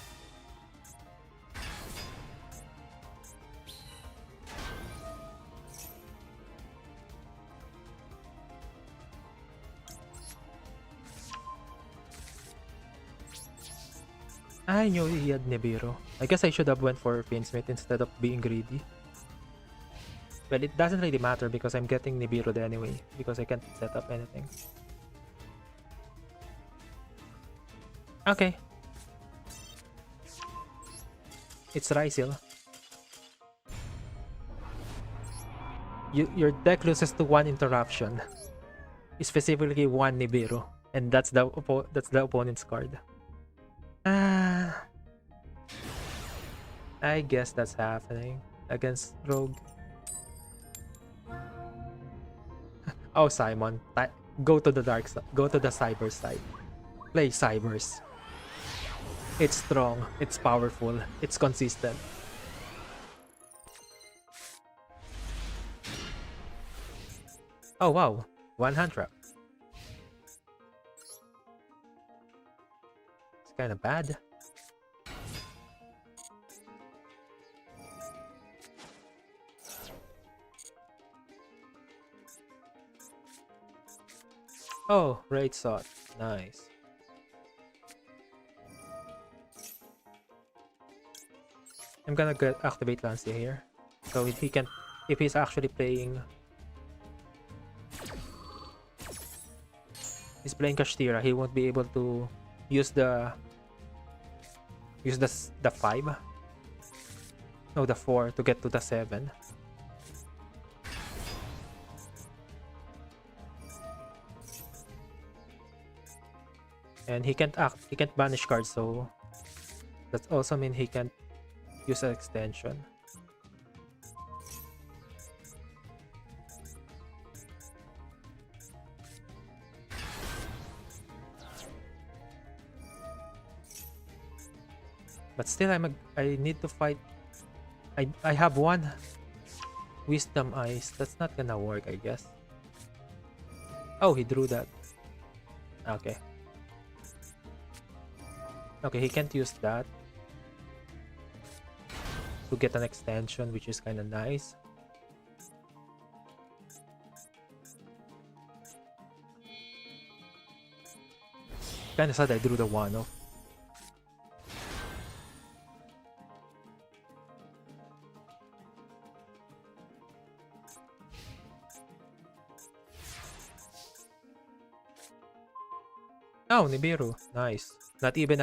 I knew he had Nibiru. I guess I should have went for Fiendsmith instead of being greedy. Well, it doesn't really matter because I'm getting Nibiru anyway, because I can't set up anything. Okay. It's Rysil. Your deck loses to 1 interruption. Specifically 1 Nibiru. And that's the opponent's card. I guess that's happening against Rogue. Oh, Simon, go to the dark side. Go to the cyber side. Play cybers. It's strong. It's powerful. It's consistent. Oh wow, 1 hand trap. It's kind of bad. Oh, Raid Shot. Nice. I'm gonna activate Lancia here. So if he can, if he's actually playing, he's playing Kashtira, he won't be able to use the 5, no, the 4 to get to the 7. And he can't banish cards, so that also means he can't use an extension. But still, I need to fight. I have 1 Wisdom Eyes. That's not gonna work, I guess. Oh, he drew that. Okay. Okay, he can't use that to get an extension, which is kind of nice. Kind of sad I drew the 1-off. Oh, Nibiru. Nice. Not even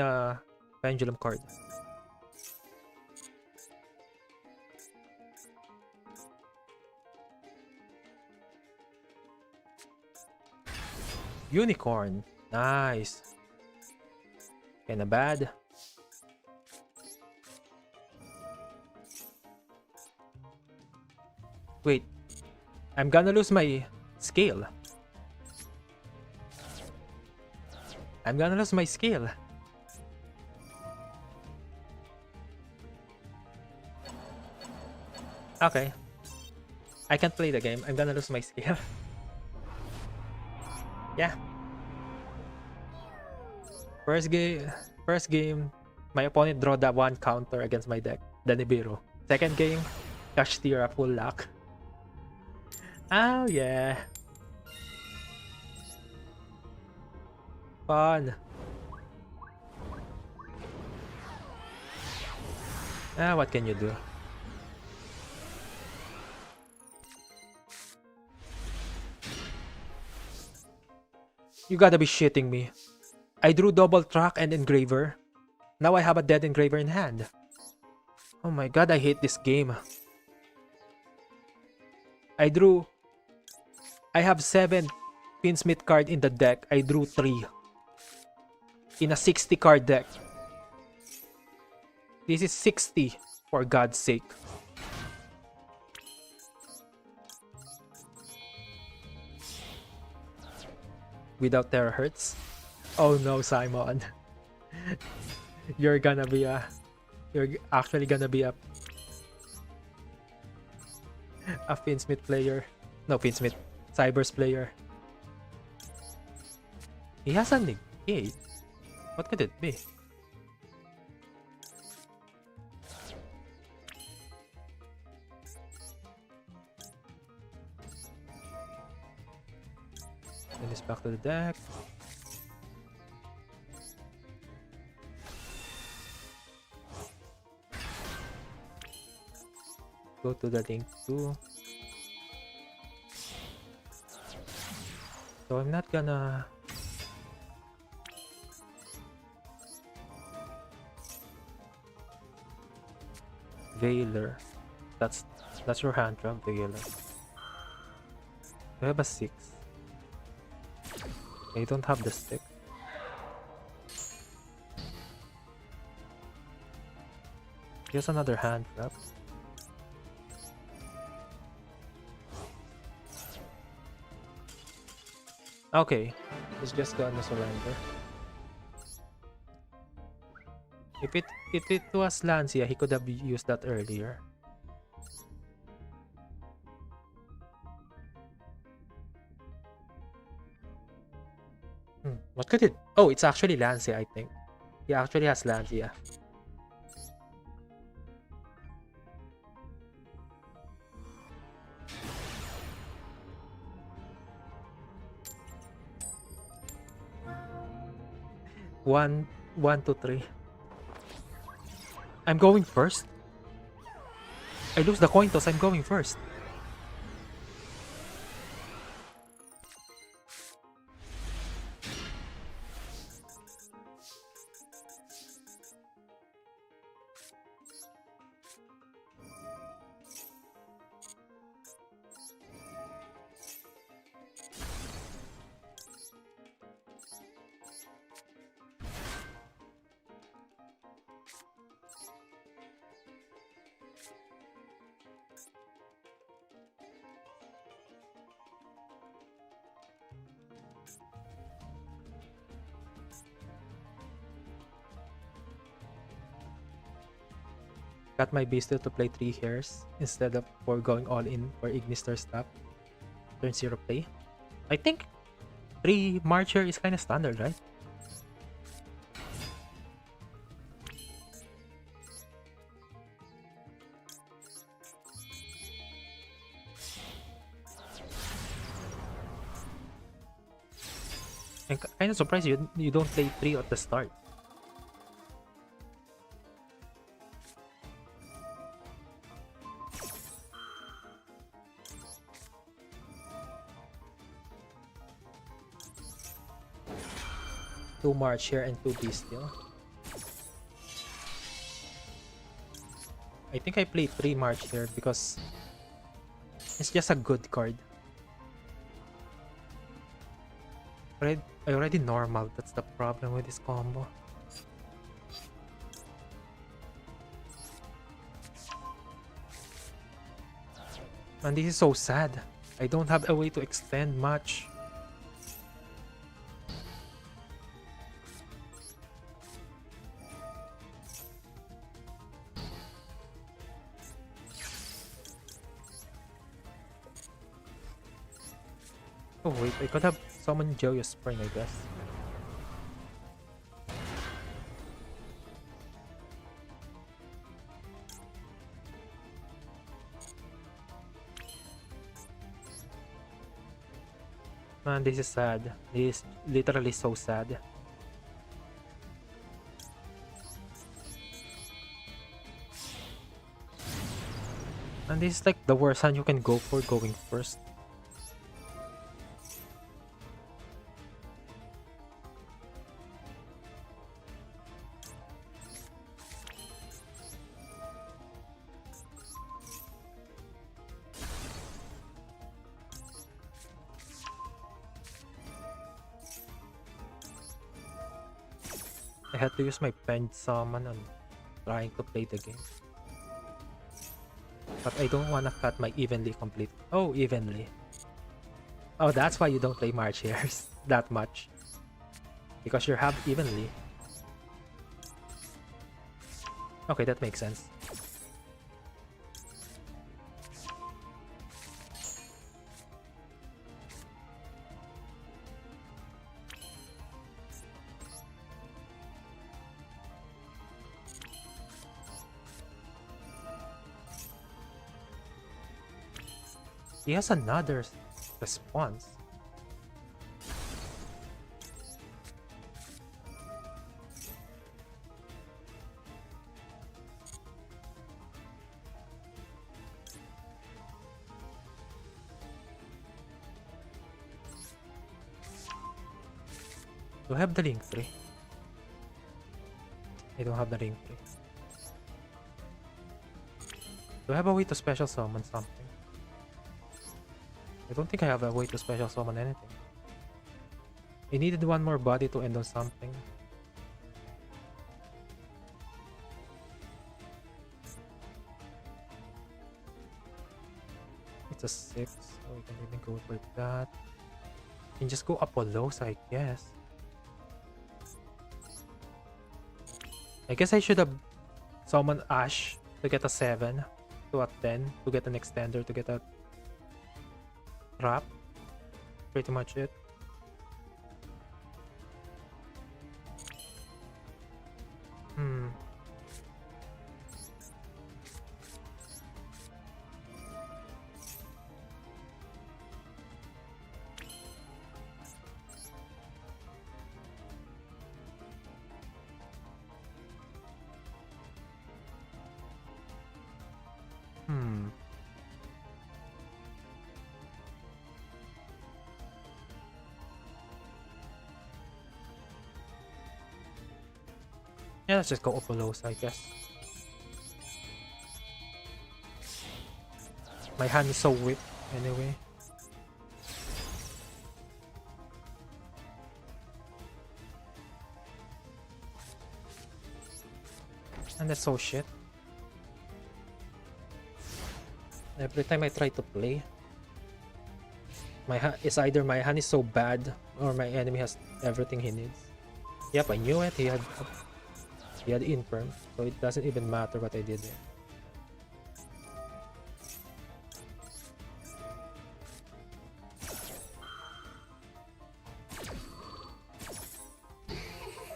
a pendulum card. Unicorn. Nice. Kinda bad. Wait. I'm gonna lose my scale. I'm gonna lose my skill. Okay. I can't play the game. I'm gonna lose my skill. Yeah. First game, my opponent draw that 1 counter against my deck, the Nibiru. Second game, Kashtira full luck. Oh yeah. Fun. What can you do? You gotta be shitting me. I drew double track and engraver. Now I have a dead engraver in hand. Oh my god, I hate this game. I have 7 Pinsmith card in the deck. I drew 3. In a 60 card deck. This is 60, for God's sake. Without terahertz. Oh no, Simon. You're actually gonna be a Finsmith player. No, Finsmith. Cybers player. He has a negate. What could it be? Send this back to the deck. Go to the link too. So I'm not gonna Veiler. That's your hand trap, Veiler. I have a 6. I don't have the stick. Here's another hand trap. Okay, he's just gonna surrender. If it was Lancia, he could have used that earlier. What could it? Oh, it's actually Lancia, I think. He actually has Lancia. One, 2, 3. I'm going first. I lose the coin toss. I'm going first. Got my Beastil to play 3 hairs instead of for going all in for Ignister Stop. Turn 0 play. I think 3 Marcher is kind of standard, right? I'm kind of surprised you don't play 3 at the start. Two March here and 2 Beastial. I think I played 3 March here because it's just a good card. I already normal, that's the problem with this combo. And this is so sad. I don't have a way to extend much. Oh wait, I could have summoned Joyous Spring, I guess. Man, this is sad. This is literally so sad. And this is like the worst hand you can go for going first. I had to use my penned summon on trying to play the game. But I don't want to cut my evenly complete. Oh, evenly. Oh, that's why you don't play March Hairs that much. Because you have evenly. Okay, that makes sense. He has another response. Do I have the link tree? I don't have the link tree. Do I have a way to special summon something? I don't think I have a way to special summon anything. I needed one more body to end on something. It's a 6, so we can even go for that. You can just go Apollo's, I guess. I guess I should have summoned Ash to get a 7, to a 10, to get an extender, to get a trap. Pretty much it. Hmm. Hmm. Yeah, let's just go Apollo's, I guess. My hand is so whipped anyway. And that's so shit. Every time I try to play, it's either my hand is so bad or my enemy has everything he needs. Yep, I knew it. He had infirm, so it doesn't even matter what I did there.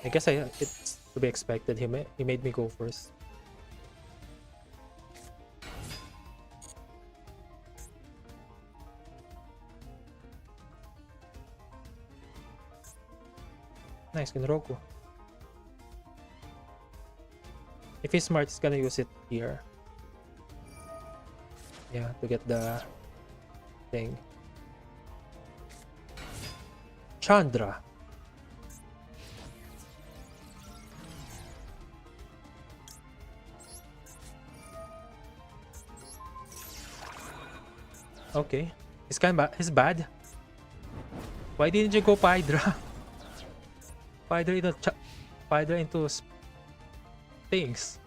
I guess it's to be expected. He made me go first. Nice, Kinroku. If he's smart, he's gonna use it here. Yeah, to get the thing. Chandra. Okay. He's bad. Why didn't you go Pydra? Pydra into things.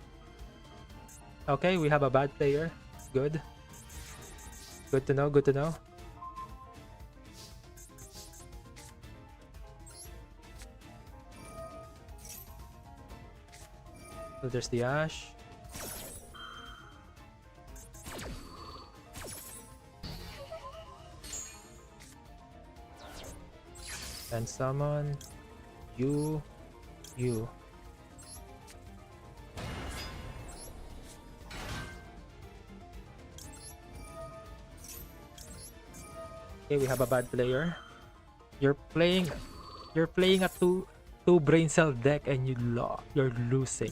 Okay, we have a bad player. Good. Good to know, good to know. So there's the Ash. And summon you. Okay, we have a bad player. You're playing a two brain cell deck and you're losing.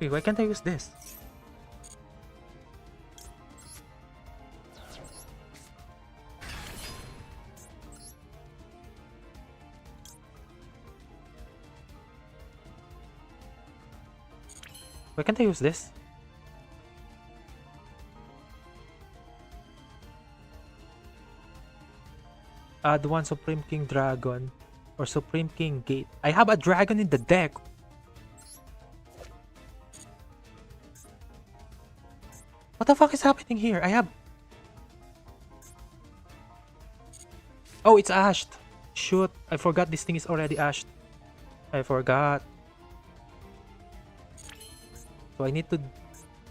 Wait, why can't I use this? Why can't I use this? Add one Supreme King Dragon or Supreme King Gate. I have a dragon in the deck. What the fuck is happening here? I have... Oh, it's ashed. Shoot, I forgot this thing is already ashed. I forgot. So I need to...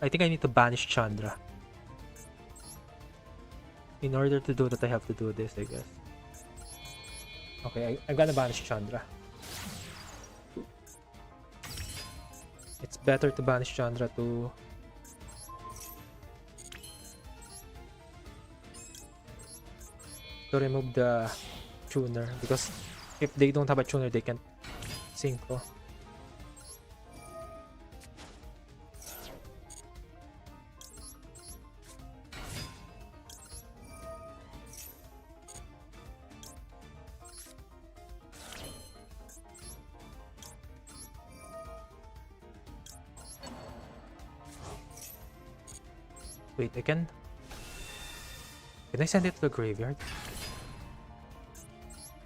I think I need to banish Chandra. In order to do that, I have to do this, I guess. Okay, I'm gonna banish Chandra. It's better to banish Chandra to remove the tuner, because if they don't have a tuner, they can't synchro. Wait, can I send it to the graveyard?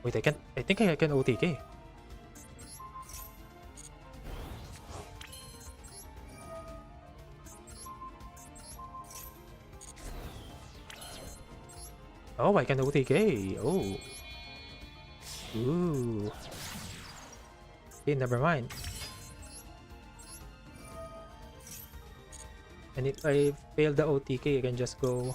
Wait, I think I can OTK. Oh, I can OTK. Oh. Ooh. Okay, never mind. And if I fail the OTK, I can just go...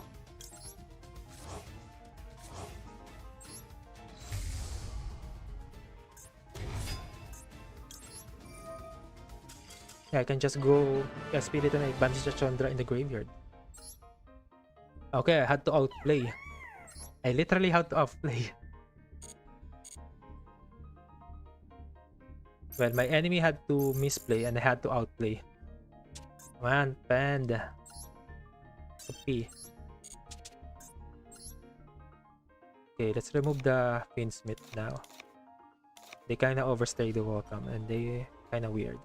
Yeah, I can just go Spirit and I banish the Chandra in the graveyard. Okay, I had to outplay. I literally had to outplay. Well, my enemy had to misplay and I had to outplay. Come on, Panda. Copy. Okay, let's remove the Finsmith now. They kinda overstay the welcome and they kinda weird.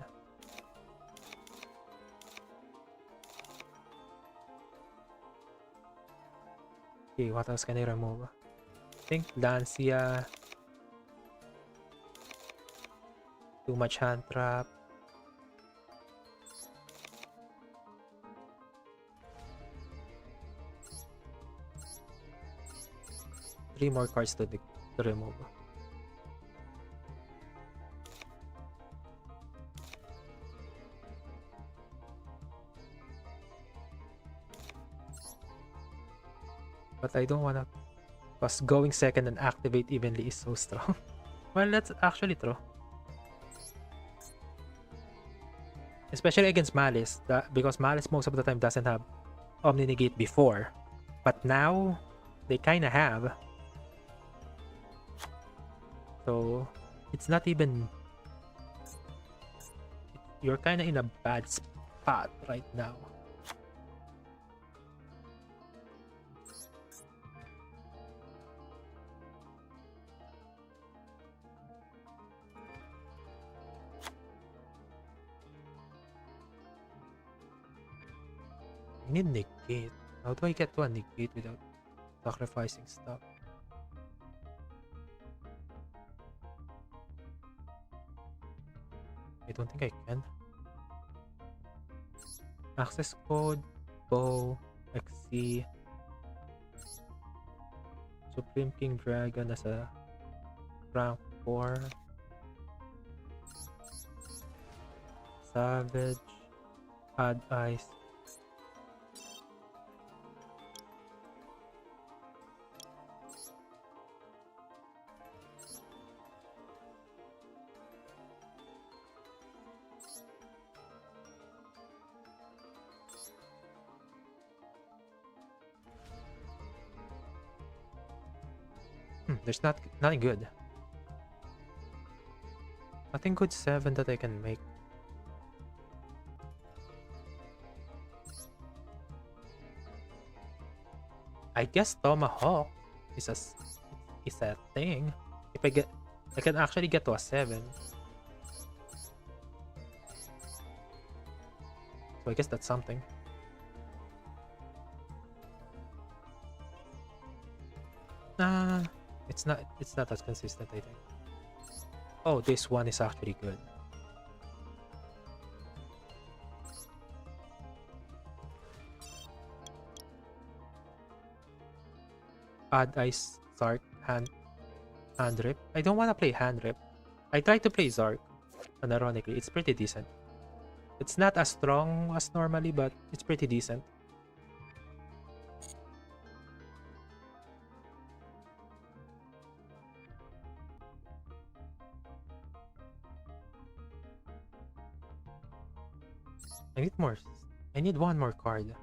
Okay, what else can I remove? I think Lancia. Too much hand trap. Three more cards to remove. But I don't wanna, because going second and activate evenly is so strong. Well, let's actually throw. Especially against Malice, because Malice most of the time doesn't have Omni Negate before. But now, they kinda have. So, it's not even... You're kinda in a bad spot right now. I need negate. How do I get to a negate without sacrificing stuff? I don't think I can. Access code, bow, XC, Supreme King Dragon as a rank 4, Savage, add ice. There's nothing good. Nothing good 7 that I can make. I guess Tomahawk is is a thing. If I can actually get to a 7. So I guess that's something. Nah, it's not as consistent, I think. Oh, this one is actually good. Odd Ice Zark hand rip. I don't want to play hand rip. I tried to play Zark, and ironically, it's pretty decent. It's not as strong as normally, but it's pretty decent. I need more. I need one more card.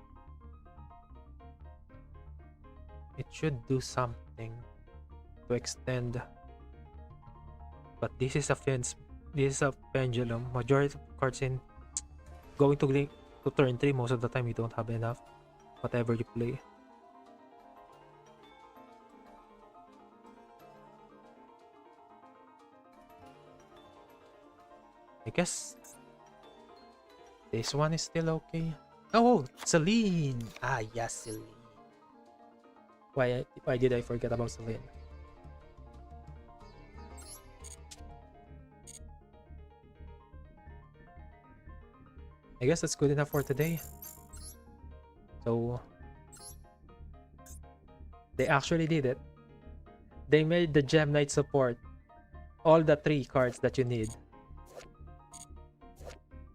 It should do something to extend. But this is a fence. This is a pendulum. Majority of cards in going to turn 3 most of the time you don't have enough. Whatever you play. I guess this one is still okay. Oh, Celine! Ah, yes, Celine. Why did I forget about Celine? I guess that's good enough for today. So they actually did it. They made the Gem Knight support all the 3 cards that you need.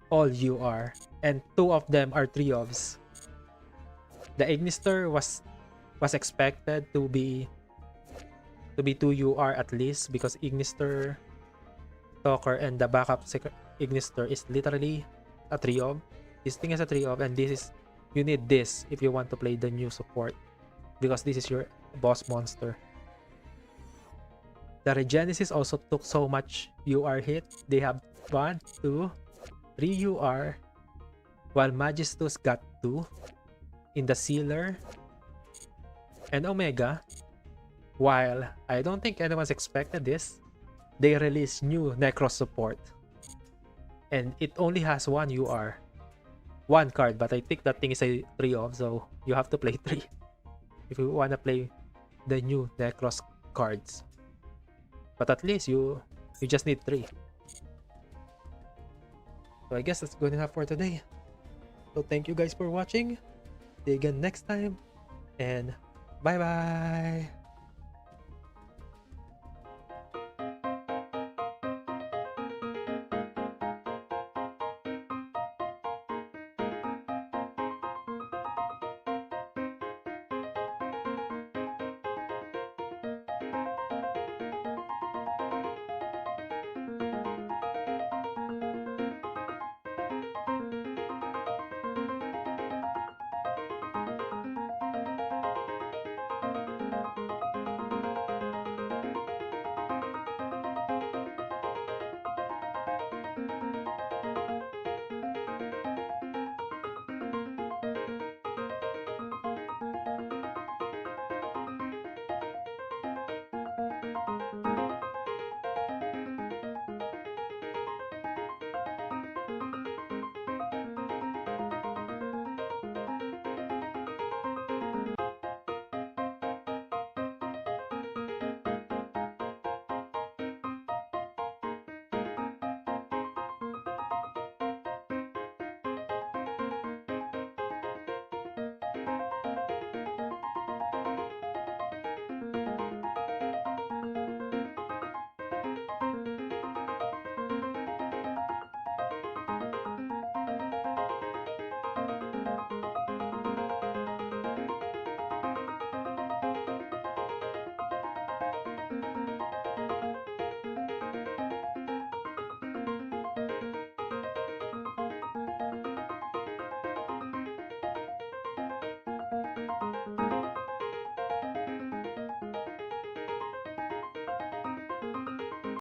All UR, and 2 of them are 3-ofs. The Ignister was expected to be 2 UR at least, because Ignister, Talker, and the backup Ignister is literally a 3-of. This thing is a 3-of, and this is, you need this if you want to play the new support, because this is your boss monster. The Regenesis also took so much UR hit. They have 1, 2, 3 UR, while Magistus got 2 in the Sealer and Omega. While I don't think anyone's expected this, they released new Necros support, and it only has 1 UR, 1 card, but I think that thing is a 3-of, so you have to play 3 if you want to play the new Necros cards. But at least you just need 3. So I guess that's good enough for today. So thank you guys for watching. See you again next time. And bye bye.